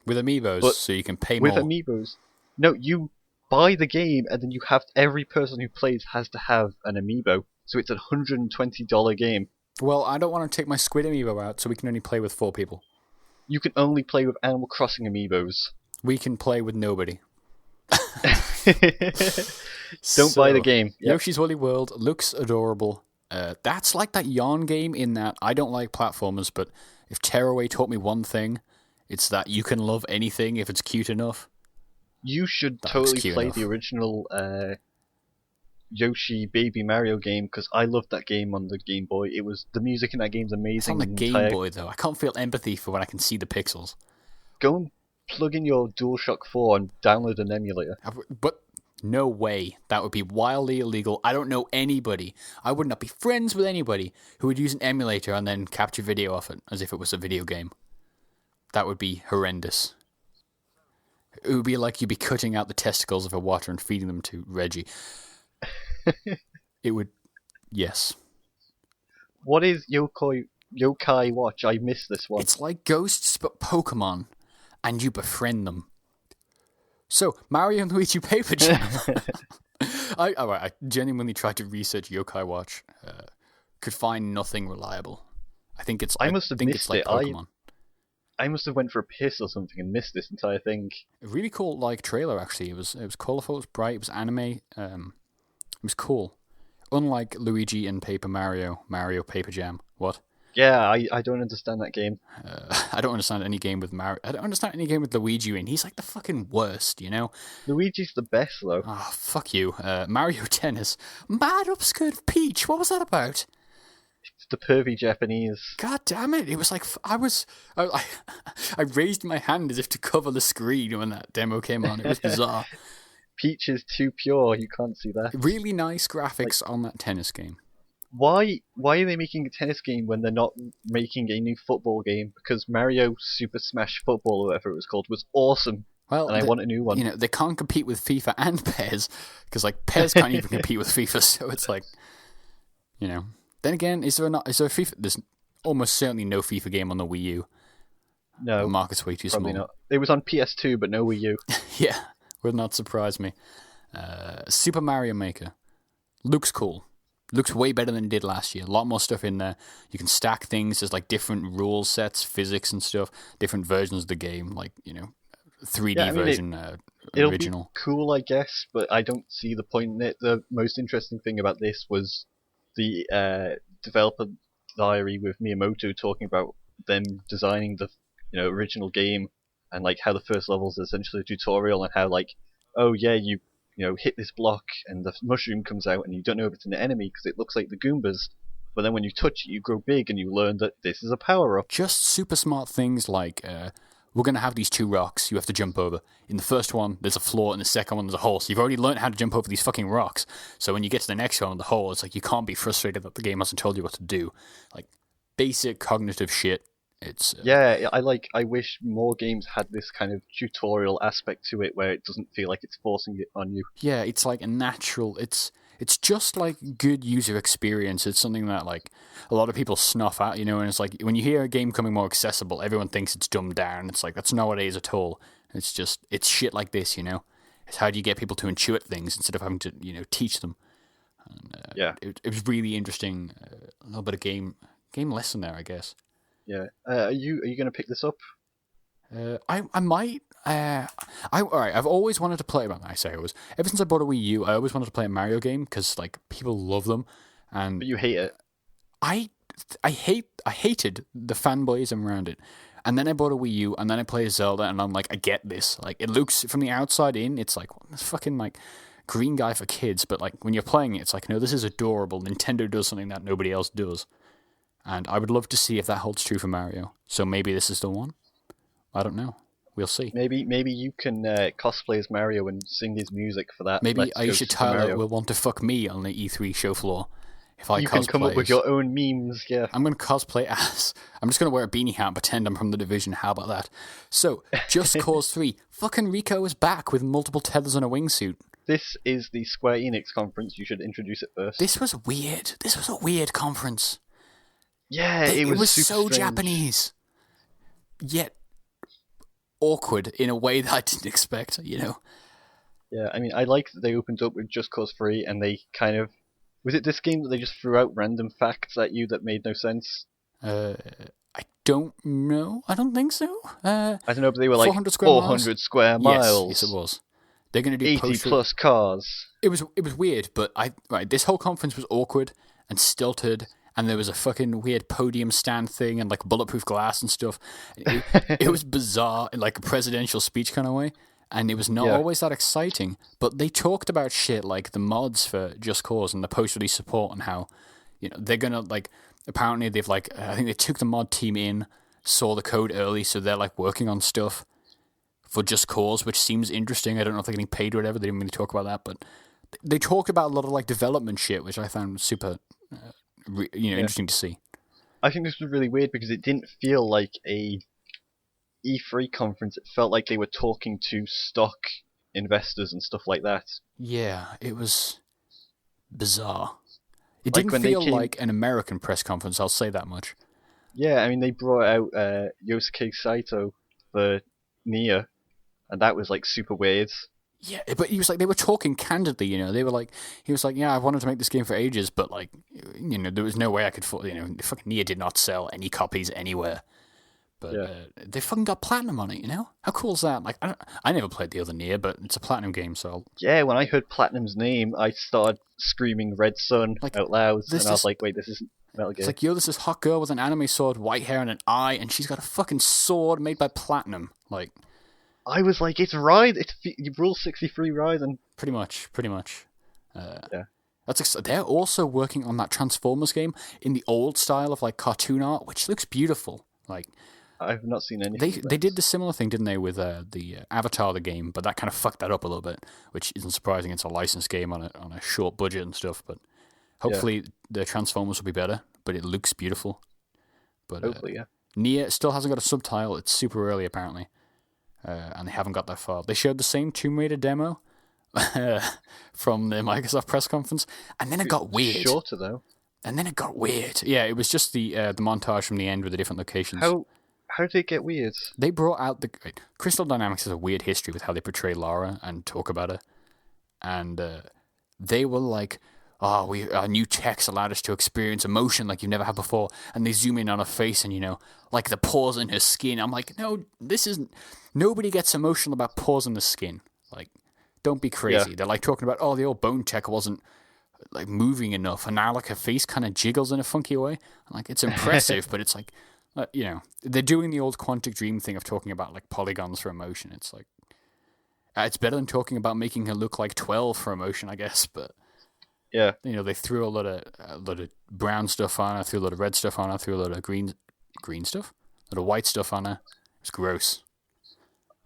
With amiibos, so you can pay more. With amiibos. No, you buy the game, and then you have... Every person who plays has to have an amiibo. So it's a $120 game. Well, I don't want to take my Squid amiibo out, so we can only play with 4 people. You can only play with Animal Crossing amiibos. We can play with nobody. Don't buy the game. Yoshi's Woolly World looks adorable. That's like that Yarn game in that I don't like platformers, but if Tearaway taught me one thing, it's that you can love anything if it's cute enough. You should totally play the original Yoshi Baby Mario game, because I loved that game on the Game Boy. The music in that game's amazing. It's on the Game Boy though. I can't feel empathy for when I can see the pixels. Go and plug in your DualShock 4 and download an emulator. But No way. That would be wildly illegal. I don't know anybody. I would not be friends with anybody who would use an emulator and then capture video of it as if it was a video game. That would be horrendous. It would be like you'd be cutting out the testicles of a water and feeding them to Reggie. It would... Yes. What is Yokai Watch? I missed this one. It's like Ghosts, but Pokemon. And you befriend them. So, Mario and Luigi Paper Jam. I genuinely tried to research Yokai Watch. Could find nothing reliable. I think it's. I must have missed it's like it. Pokemon. I must have went for a piss or something and missed this entire thing. A really cool trailer actually. It was colourful. It was bright. It was anime. It was cool. Unlike Luigi and Mario Paper Jam. What? Yeah, I don't understand that game. I don't understand any game with Mario. I don't understand any game with Luigi in. He's like the fucking worst, you know? Luigi's the best, though. Oh, fuck you. Mario Tennis. Mad Upskirt of Peach. What was that about? It's the pervy Japanese. God damn it. It was like... I raised my hand as if to cover the screen when that demo came on. It was bizarre. Peach is too pure. You can't see that. Really nice graphics on that tennis game. Why are they making a tennis game when they're not making a new football game? Because Mario Super Smash Football, or whatever it was called, was awesome. Well, and I want a new one. You know, they can't compete with FIFA and PES, because like PES can't even compete with FIFA, so it's like, you know. Then again, is there a FIFA? There's almost certainly no FIFA game on the Wii U. No, the market's way too probably small. Not. It was on PS2, but no Wii U. Yeah, would not surprise me. Super Mario Maker looks cool. Looks way better than it did last year. A lot more stuff in there. You can stack things. There's like different rule sets, physics and stuff. Different versions of the game, like, you know, 3D version, it'll original. Be cool, I guess, but I don't see the point in it. The most interesting thing about this was the developer diary with Miyamoto talking about them designing the original game, and like how the first level is essentially a tutorial, and how like, oh yeah, you hit this block and the mushroom comes out and you don't know if it's an enemy because it looks like the Goombas, but then when you touch it you grow big and you learn that this is a power-up. Just super smart things like, we're going to have these two rocks you have to jump over. In the first one, there's a floor, and the second one, there's a hole. So you've already learned how to jump over these fucking rocks. So when you get to the next one, the hole, it's like you can't be frustrated that the game hasn't told you what to do. Like, basic cognitive shit. It's yeah, I wish more games had this kind of tutorial aspect to it where it doesn't feel like it's forcing it on you. Yeah, it's like a natural... It's just like good user experience. It's something that like a lot of people snuff at, and it's like when you hear a game coming more accessible, everyone thinks it's dumbed down. It's like that's not what it is at all. It's shit like this, It's how do you get people to intuit things instead of having to teach them. And, yeah, it was really interesting. A little bit of game lesson there, I guess. Yeah. Are you going to pick this up? I might. All right. I've always wanted to play. Well, I say ever since I bought a Wii U, I always wanted to play a Mario game because like people love them, and but you hate it. I hated the fanboyism around it, and then I bought a Wii U, and then I played Zelda, and I'm like, I get this. Like it looks from the outside in, it's like this fucking like green guy for kids, but like when you're playing it, it's like no, this is adorable. Nintendo does something that nobody else does. And I would love to see if that holds true for Mario. So maybe this is the one. I don't know. We'll see. Maybe you can cosplay as Mario and sing his music for that. Maybe Aisha Tyler will want to fuck me on the E3 show floor. If I you can come up with your own memes, yeah. I'm going to cosplay as... I'm just going to wear a beanie hat and pretend I'm from the Division. How about that? So, Just Cause 3. Fucking Rico is back with multiple tethers and a wingsuit. This is the Square Enix conference. You should introduce it first. This was weird. This was a weird conference. Yeah, it was so strange. Japanese, yet awkward in a way that I didn't expect, Yeah, I mean, I like that they opened up with Just Cause 3 and they kind of... Was it this game that they just threw out random facts at you that made no sense? I don't know. I don't think so. I don't know, but they were like 400 square miles. Yes, it was. They're going to do 80 plus cars. It was weird, but this whole conference was awkward and stilted. And there was a fucking weird podium stand thing and like bulletproof glass and stuff. It was bizarre in like a presidential speech kind of way. And it was not always that exciting. But they talked about shit like the mods for Just Cause and the post-release support and how, they're going to like, apparently they've like, I think they took the mod team in, saw the code early, so they're like working on stuff. for Just Cause, which seems interesting. I don't know if they're getting paid or whatever. They didn't really talk about that, but they talked about a lot of like development shit, which I found super, interesting to see. I think this was really weird because it didn't feel like a E3 conference. It felt like they were talking to stock investors and stuff like that. Yeah, it was bizarre. It Like didn't when feel they came, like an American press conference, I'll say that much. yeah, I mean they brought out Yosuke Saito for Nier, and that was like super weird. Yeah, but he was like, they were talking candidly, They were like, he was like, yeah, I wanted to make this game for ages, but like, there was no way I could, fucking Nier did not sell any copies anywhere. But Yeah. they fucking got platinum on it, How cool is that? Like, I never played the other Nier, but it's a platinum game, so Yeah, when I heard Platinum's name, I started screaming Red Sun like, out loud, and I was this like, wait, this isn't Metal it's Gear. like, yo, this is hot girl with an anime sword, white hair, and an eye, and she's got a fucking sword made by platinum. Like, I was like, it's Raiden, it's Rule 63 Raiden. pretty much. Yeah. They're also working on that Transformers game in the old style of like cartoon art, which looks beautiful. Like, I've not seen anything. they did the similar thing, didn't they, with the Avatar the game? But that kind of fucked that up a little bit, which isn't surprising. It's a licensed game on a short budget and stuff. But hopefully the Transformers will be better. But it looks beautiful. But Hopefully, yeah. Nier still hasn't got a subtitle. It's super early apparently, and they haven't got that far. They showed the same Tomb Raider demo from the Microsoft press conference, and then it got weird. Shorter though. And then it got weird. Yeah, it was just the montage from the end with the different locations. How did it get weird? They brought out Crystal Dynamics has a weird history with how they portray Lara and talk about her, and they were like, "Oh, our new techs allowed us to experience emotion like you've never had before," and they zoom in on her face and like the pores in her skin. I'm like, no, this isn't. Nobody gets emotional about pores in the skin. Like, don't be crazy. Yeah. They're like talking about, oh, the old bone tech wasn't like moving enough, and now like her face kind of jiggles in a funky way. I'm like, it's impressive, but it's like, they're doing the old Quantic Dream thing of talking about like polygons for emotion. It's like, it's better than talking about making her look like 12 for emotion, I guess. But Yeah. they threw a lot of brown stuff on her, threw a lot of red stuff on her, threw a lot of green stuff, a lot of white stuff on her. It's gross.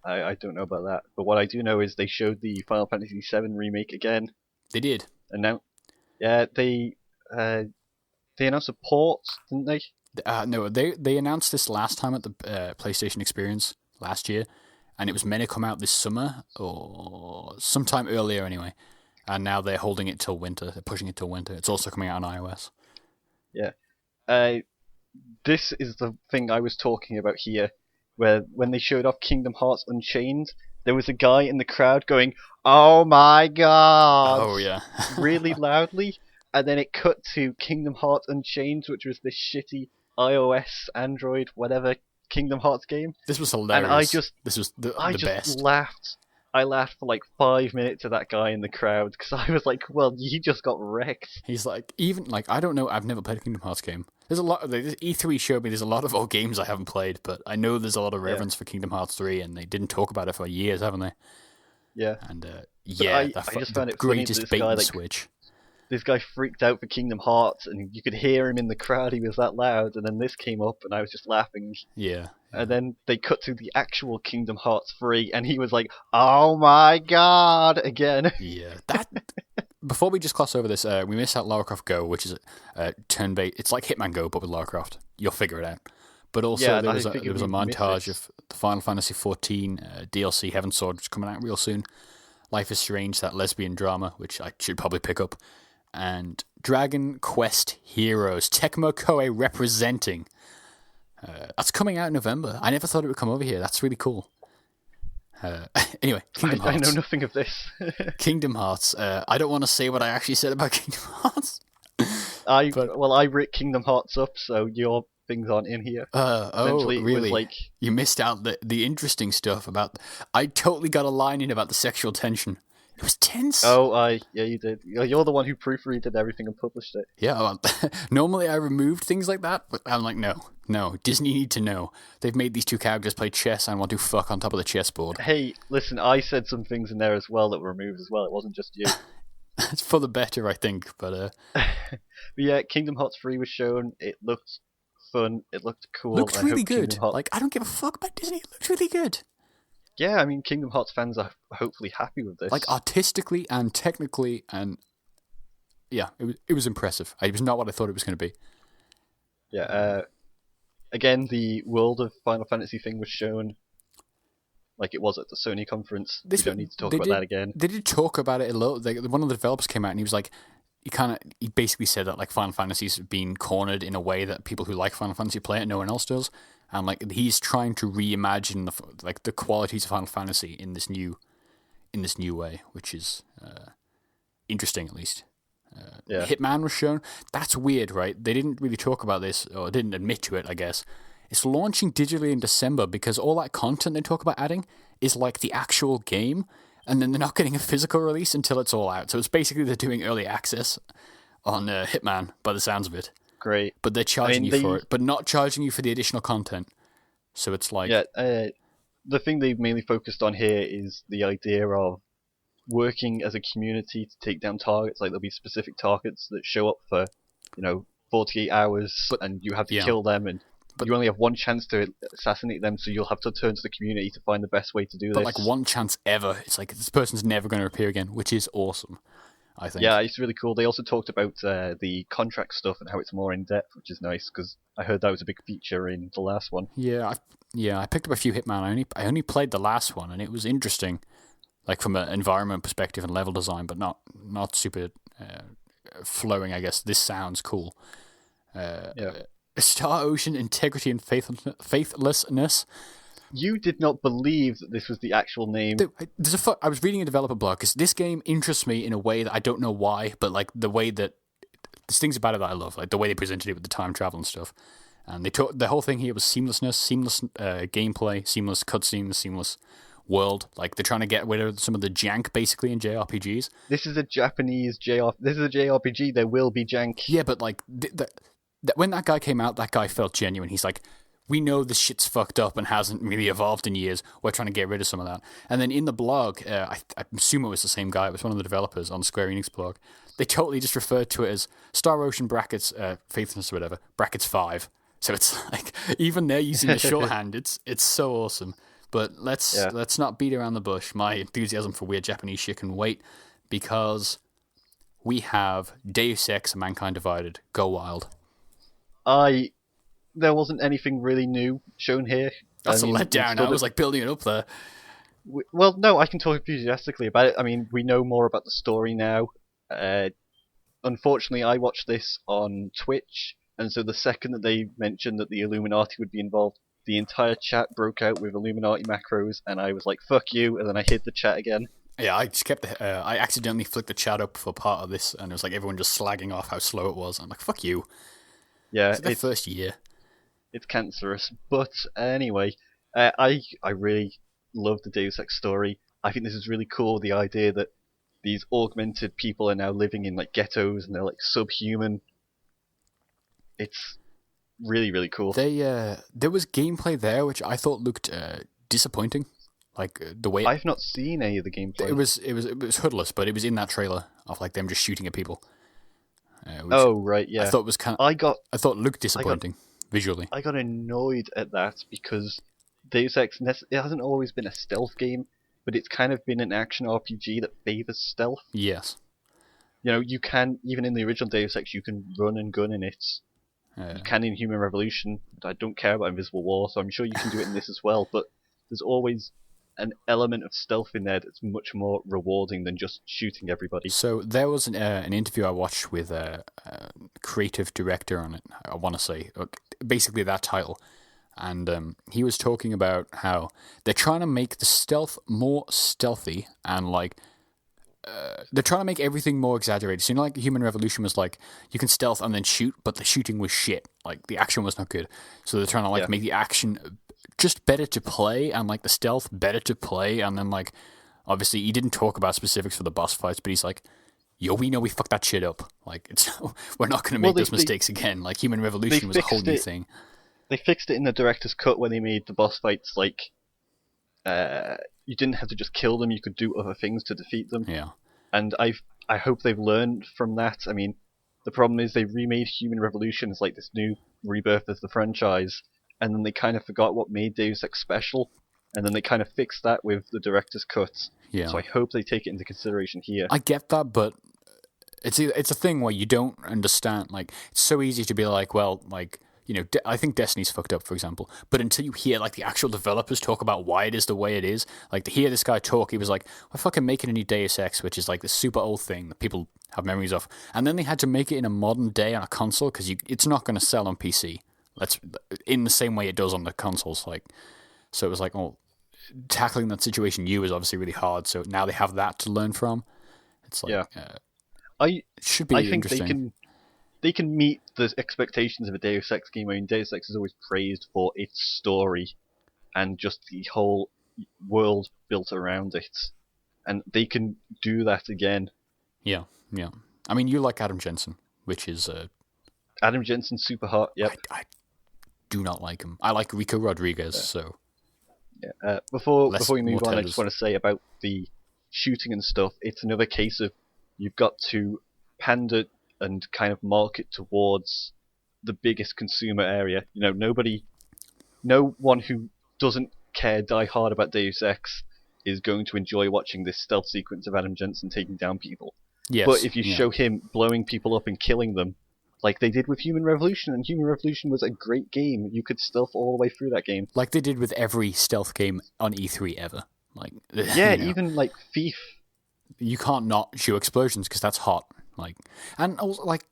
I don't know about that, but what I do know is they showed the Final Fantasy VII remake again, They did. and now, yeah, they announced a port, didn't they? No, they announced this last time at the PlayStation Experience last year, and it was meant to come out this summer or sometime earlier anyway. And now they're holding it till winter. They're pushing it till winter. It's also coming out on iOS. Yeah. This is the thing I was talking about here, where when they showed off Kingdom Hearts Unchained, there was a guy in the crowd going, "Oh my god!" Oh yeah, really loudly, and then it cut to Kingdom Hearts Unchained, which was this shitty iOS, Android, whatever Kingdom Hearts game. This was hilarious. And this was the just best. Laughed. I laughed for like 5 minutes at that guy in the crowd because I was like, "Well, he just got wrecked." He's like, even like, I don't know. I've never played a Kingdom Hearts game. There's a lot. E3 showed me there's a lot of old games I haven't played, but I know there's a lot of reverence for Kingdom Hearts 3, and they didn't talk about it for years, haven't they? Yeah. And I just found it funny greatest that bait guy, and like, switch. This guy freaked out for Kingdom Hearts, and you could hear him in the crowd. He was that loud, and then this came up, and I was just laughing. Yeah. And then they cut to the actual Kingdom Hearts 3, and he was like, "Oh my god!" again. Yeah. Before we just gloss over this, we missed out Lara Croft Go, which is a turn-based. It's like Hitman Go, but with Lara Croft. You'll figure it out. But also there was a montage of the Final Fantasy XIV DLC Heaven Sword, which is coming out real soon. Life is Strange, that lesbian drama, which I should probably pick up. And Dragon Quest Heroes, Tecmo Koei representing. That's coming out in November. I never thought it would come over here. That's really cool. Anyway, Kingdom Hearts. I know nothing of this. Kingdom Hearts. I don't want to say what I actually said about Kingdom Hearts. I writ Kingdom Hearts up, so your things aren't in here. Really? Like, you missed out the interesting stuff about. I totally got a line in about the sexual tension. It was tense. yeah, you did. You're the one who proofreaded everything and published it. Yeah, well, normally I removed things like that, but I'm like, no, Disney need to know. They've made these two characters play chess and want to fuck on top of the chessboard. Hey, listen, I said some things in there as well that were removed as well. It wasn't just you. It's for the better, I think, but... But yeah, Kingdom Hearts 3 was shown. It looked fun. It looked cool. Looks really good. Like, I don't give a fuck about Disney. It looks really good. Yeah, I mean, Kingdom Hearts fans are hopefully happy with Like this. artistically and technically, and yeah, it was impressive. It was not what I thought it was going to be. Yeah. Again, the world of Final Fantasy thing was shown like it was at the Sony conference. We This don't need to talk they about did that again. they did talk about it a little. One of the developers came out and he was like, he basically said that like Final Fantasy's been cornered in a way that people who like Final Fantasy play it, no one else does, and like he's trying to reimagine the qualities of Final Fantasy in this new way, which is interesting at least. Yeah. Hitman was shown. That's weird, right? They didn't really talk about this, or didn't admit to it, I guess. It's launching digitally in December because all that content they talk about adding is like the actual game, and then they're not getting a physical release until it's all out. So it's basically they're doing early access on Hitman, by the sounds of it. Great. But they're charging you for it, but not charging you for the additional content. So it's like... Yeah, the thing they've mainly focused on here is the idea of working as a community to take down targets. Like there'll be specific targets that show up for, 48 hours, and you have to kill them, and you only have one chance to assassinate them, so you'll have to turn to the community to find the best way to do this. But like one chance ever. It's like this person's never going to appear again, which is awesome, I think. Yeah, it's really cool. They also talked about the contract stuff and how it's more in depth, which is nice because I heard that was a big feature in the last one. Yeah, I picked up a few Hitman. I only played the last one, and it was interesting, like from an environment perspective and level design, but not super flowing. I guess this sounds cool. Star Ocean Integrity and Faithlessness. You did not believe that this was the actual name. I was reading a developer blog because this game interests me in a way that I don't know why, but like the way that there's things about it that I love, like the way they presented it with the time travel and stuff. And the whole thing here was seamless gameplay, seamless cutscenes, seamless world. Like they're trying to get rid of some of the jank basically in JRPGs. This is a Japanese This is a JRPG. There will be jank. Yeah, but like when that guy came out, that guy felt genuine. He's like, we know this shit's fucked up and hasn't really evolved in years. We're trying to get rid of some of that. And then in the blog, I assume it was the same guy. It was one of the developers on the Square Enix blog. They totally just referred to it as Star Ocean brackets Faithlessness or whatever brackets 5. So it's like even they're using the shorthand. It's so awesome. But let's not beat around the bush. My enthusiasm for weird Japanese shit can wait because we have Deus Ex and Mankind Divided. Go wild. There wasn't anything really new shown here. That's a letdown. I was like building it up there. Well, no, I can talk enthusiastically about it. I mean, we know more about the story now. Unfortunately, I watched this on Twitch, and so the second that they mentioned that the Illuminati would be involved, the entire chat broke out with Illuminati macros, and I was like, fuck you, and then I hid the chat again. Yeah, I just kept I accidentally flicked the chat up for part of this, and it was like everyone just slagging off how slow it was. I'm like, fuck you. Yeah, it's their first year. It's cancerous. But anyway, I really love the Deus Ex story. I think this is really cool, the idea that these augmented people are now living in like ghettos and they're like subhuman. It's really, really cool. There was gameplay there which I thought looked disappointing. Like the way I've not seen any of the gameplay. It was hoodless, but it was in that trailer of like them just shooting at people. Right, yeah. I thought it was I thought it looked disappointing visually. I got annoyed at that because Deus Ex it hasn't always been a stealth game, but it's kind of been an action RPG that favors stealth. Yes. You can, even in the original Deus Ex, you can run and gun in it. You can in Human Revolution. I don't care about Invisible War, so I'm sure you can do it in this as well, but there's always an element of stealth in there that's much more rewarding than just shooting everybody. So there was an interview I watched with a creative director on it, I want to say, basically that title, and he was talking about how they're trying to make the stealth more stealthy, and like they're trying to make everything more exaggerated. So like Human Revolution was like you can stealth and then shoot, but the shooting was shit. Like the action was not good. So they're trying to make the action just better to play, and like the stealth better to play, and then like obviously he didn't talk about specifics for the boss fights, but he's like, yo, we know we fucked that shit up. Like we're not going to make those mistakes again. Like Human Revolution was a whole new thing. They fixed it in the director's cut when they made the boss fights like you didn't have to just kill them, you could do other things to defeat them. Yeah. And I hope they've learned from that. I mean, the problem is they remade Human Revolution as like this new rebirth of the franchise, and then they kind of forgot what made Deus Ex special, Yeah. and then they kind of fixed that with the director's cut. Yeah. So I hope they take it into consideration here. I get that, but it's a thing where you don't understand. Like, it's so easy to be like, well, like, you know, I think Destiny's fucked up, for example. But until you hear like the actual developers talk about why it is the way it is, like to hear this guy talk, he was like, "We're fucking making a new Deus Ex, which is like the super old thing that people have memories of," and then they had to make it in a modern day on a console because it's not going to sell on PC. That's in the same way it does on the consoles. Like, so it was like, oh, tackling that situation is obviously really hard. So now they have that to learn from. It's like, it should be I think interesting. they can meet the expectations of a Deus Ex game. I mean, Deus Ex is always praised for its story and just the whole world built around it, and they can do that again. Yeah. I mean, you like Adam Jensen, which is Adam Jensen's super hot. Yep. I do not like him. I like Rico Rodriguez. So before we more move on, I tellers. just want to say about the shooting and stuff. It's another case of you've got to pander and kind of market towards the biggest consumer area. You know, no one who doesn't care die hard about Deus Ex is going to enjoy watching this stealth sequence of Adam Jensen taking down people. Yes, but if you show him blowing people up and killing them, like they did with Human Revolution, and Human Revolution was a great game. You could stealth all the way through that game. Like they did with every stealth game on E3 ever. Like yeah, even like Thief. You can't not shoot explosions because that's hot. Like, and also like,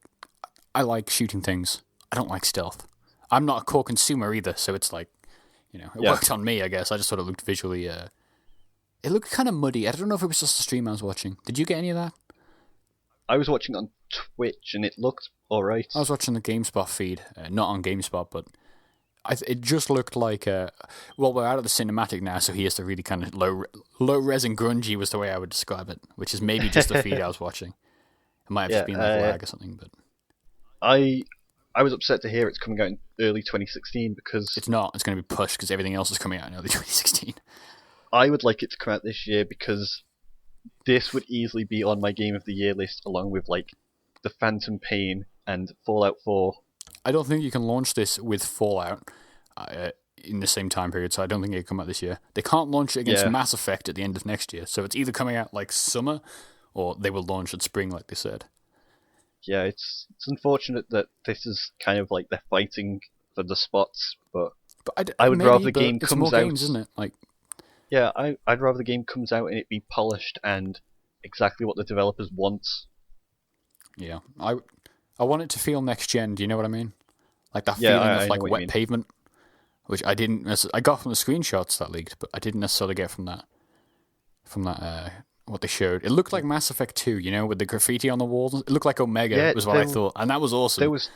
I like shooting things. I don't like stealth. I'm not a core consumer either, so it's like, you know, it worked on me. I guess I just thought it looked visually. It looked kind of muddy. I don't know if it was just the stream I was watching. Did you get any of that? I was watching on Twitch and it looked alright. I was watching the GameSpot feed, not on GameSpot, but it just looked like, well, we're out of the cinematic now, so he has to really kind of low res and grungy was the way I would describe it, which is maybe just the feed I was watching. It might have just been like lag or something, but I was upset to hear it's coming out in early 2016 because it's not. It's going to be pushed because everything else is coming out in early 2016. I would like it to come out this year because this would easily be on my Game of the Year list along with like the Phantom Pain and Fallout 4. I don't think you can launch this with Fallout in the same time period, so I don't think it can come out this year. They can't launch it against Mass Effect at the end of next year, so it's either coming out like summer or they will launch at spring, like they said. Yeah, it's unfortunate that this is kind of like they're fighting for the spots, but I would rather the game comes out. Games, isn't it? Like, yeah, I'd rather the game comes out and it be polished and exactly what the developers want. Yeah, I want it to feel next gen. Do you know what I mean? Like that feeling of like wet pavement, which I didn't. I got from the screenshots that leaked, but I didn't necessarily get from that. What they showed, it looked like Mass Effect 2. You know, with the graffiti on the walls. It looked like Omega. Was what I thought, and that was awesome. There was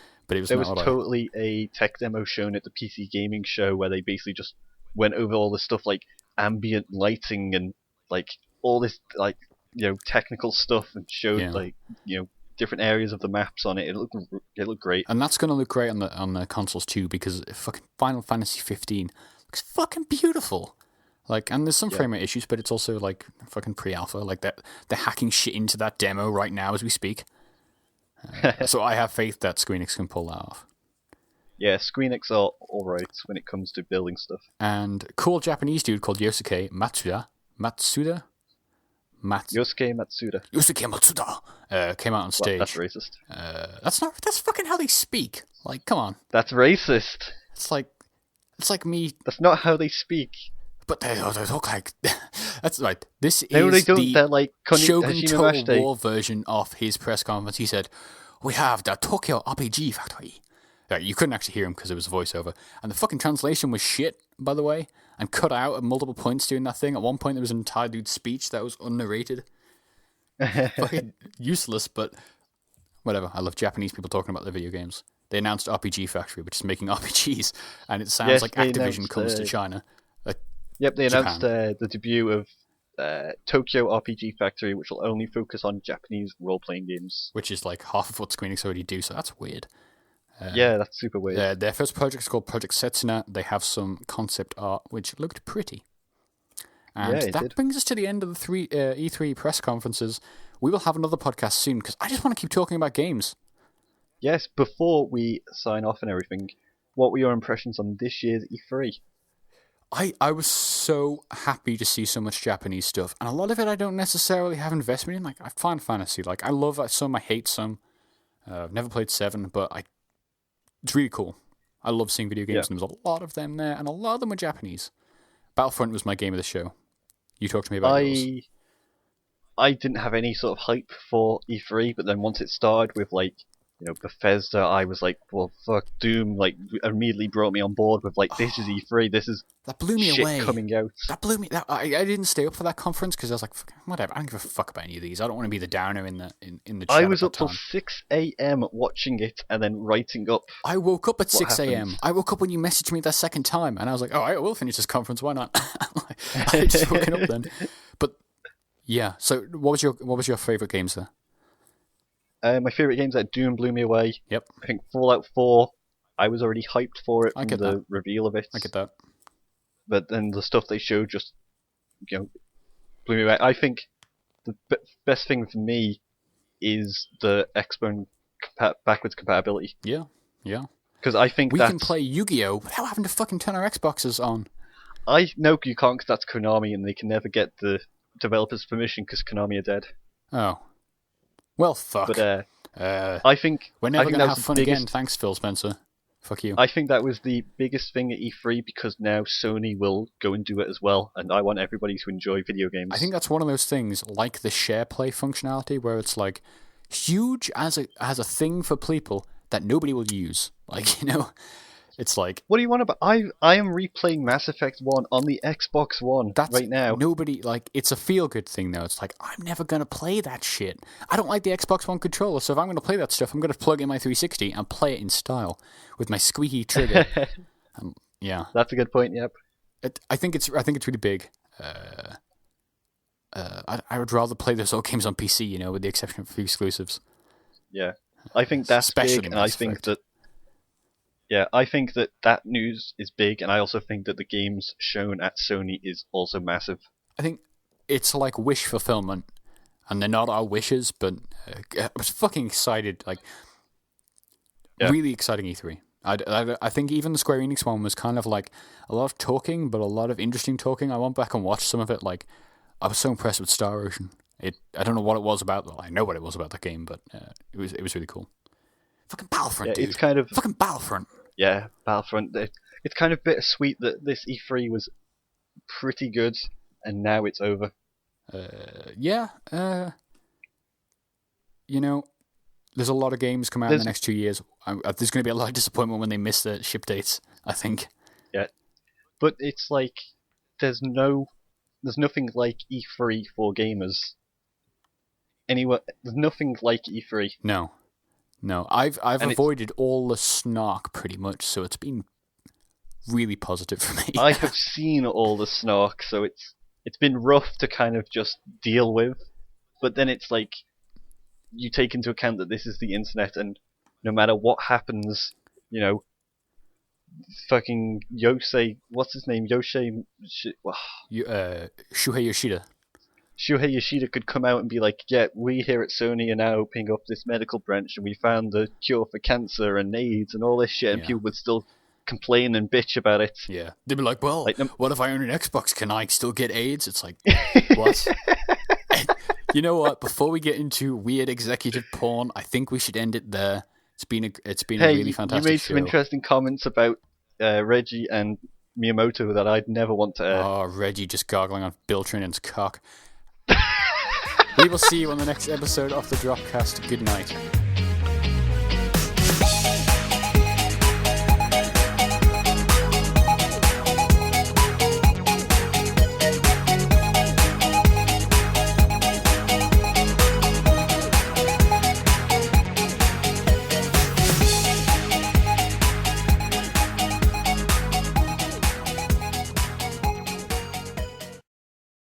totally a tech demo shown at the PC Gaming Show where they basically just went over all this stuff like ambient lighting and like all this like technical stuff and showed like different areas of the maps on it. It looked great. And that's going to look great on the consoles too because fucking Final Fantasy 15 looks fucking beautiful. Like, and there's some frame rate issues, but it's also like fucking pre-alpha. Like they're hacking shit into that demo right now as we speak. So I have faith that Square Enix can pull that off. Yeah, Square Enix are alright when it comes to building stuff. And cool Japanese dude called Yosuke Matsuda. Yosuke Matsuda came out on stage. That's racist. That's fucking how they speak. Like, come on. That's racist. It's like me. That's not how they speak. But they look like. That's right. This is they don't. the They're like Shogun Total War version of his press conference. He said, "We have the Tokyo RPG factory." You couldn't actually hear him because it was a voiceover, and the fucking translation was shit, by the way, and cut out at multiple points during that thing. At one point, there was an entire dude's speech that was unnarrated. Fucking useless, but whatever. I love Japanese people talking about their video games. They announced RPG Factory, which is making RPGs, and it sounds like Activision comes to China. Yep, they announced the debut of Tokyo RPG Factory, which will only focus on Japanese role-playing games. Which is like half of what Square Enix already do, so that's weird. Yeah, that's super weird. Their first project is called Project Setsuna. They have some concept art, which looked pretty. And that brings us to the end of the E3 press conferences. We will have another podcast soon, because I just want to keep talking about games. Yes, before we sign off and everything, what were your impressions on this year's E3? I was so happy to see so much Japanese stuff, and a lot of it I don't necessarily have investment in. Like Final Fantasy, like I love some, I hate some. I've never played 7, but it's really cool. I love seeing video games, and there's a lot of them there, and a lot of them are Japanese. Battlefront was my game of the show. You talk to me about yours. I didn't have any sort of hype for E3, but then once it started with like, Bethesda, I was like, well, fuck, Doom, like, immediately brought me on board with like, this is E3, this is that blew me shit away. Coming out. That blew me. I didn't stay up for that conference because I was like, whatever. I don't give a fuck about any of these. I don't want to be the downer in the chat. I was up till 6 a.m. watching it and then writing up. I woke up at 6 a.m. happens. I woke up when you messaged me that second time, and I was like, oh, I will finish this conference. Why not? I just woken up then. But yeah. So what was your favorite games there? My favorite games that Doom blew me away. Yep. I think Fallout 4. I was already hyped for it from the reveal of it. I get that. But then the stuff they showed just, blew me away. I think the best thing for me is the Xbox backwards compatibility. Yeah. Because I think we can play Yu-Gi-Oh without having to fucking turn our Xboxes on. I know you can't because that's Konami and they can never get the developers' permission because Konami are dead. Oh. Well, fuck. But I think we're never going to have fun again. Thanks, Phil Spencer. Fuck you. I think that was the biggest thing at E3 because now Sony will go and do it as well, and I want everybody to enjoy video games. I think that's one of those things, like the share play functionality, where it's like huge as a thing for people that nobody will use. Like, it's like, what do you want about? I am replaying Mass Effect 1 on the Xbox One right now. Nobody, like, it's a feel good thing though. It's like, I'm never gonna play that shit. I don't like the Xbox One controller, so if I'm gonna play that stuff, I'm gonna plug in my 360 and play it in style with my squeaky trigger. Yeah, that's a good point. Yep. I think it's really big. I would rather play those old games on PC, with the exception of a few exclusives. Yeah, I think that's big, and I think that. Yeah, I think that news is big, and I also think that the games shown at Sony is also massive. I think it's like wish fulfillment, and they're not our wishes, but I was fucking excited, really exciting E3. I think even the Square Enix one was kind of like a lot of talking, but a lot of interesting talking. I went back and watched some of it. Like, I was so impressed with Star Ocean. I don't know what it was about. Well, I know what it was about that game, but it was really cool. Fucking Battlefront, dude. It's kind of fucking Battlefront. Yeah, Battlefront. It's kind of bittersweet that this E3 was pretty good, and now it's over. Yeah. There's a lot of games coming out in the next 2 years. There's going to be a lot of disappointment when they miss the ship dates, I think. Yeah, but it's like there's nothing like E3 for gamers. Anywhere, there's nothing like E3. No, I've avoided all the snark pretty much, so it's been really positive for me. I have seen all the snark, so it's been rough to kind of just deal with, but then it's like you take into account that this is the internet, and no matter what happens, fucking Yosei, what's his name? Shuhei Yoshida. Shuhei Yoshida could come out and be like, yeah, we here at Sony are now opening up this medical branch and we found the cure for cancer and AIDS and all this shit, and people would still complain and bitch about it. Yeah. They'd be like, well, what if I own an Xbox? Can I still get AIDS? It's like, what? You know what? Before we get into weird executive porn, I think we should end it there. It's been a really fantastic show. You made some interesting comments about Reggie and Miyamoto that I'd never want to air. Oh, Reggie just gargling on Bill Trinan's cock. We will see you on the next episode of the Dropcast. Good night.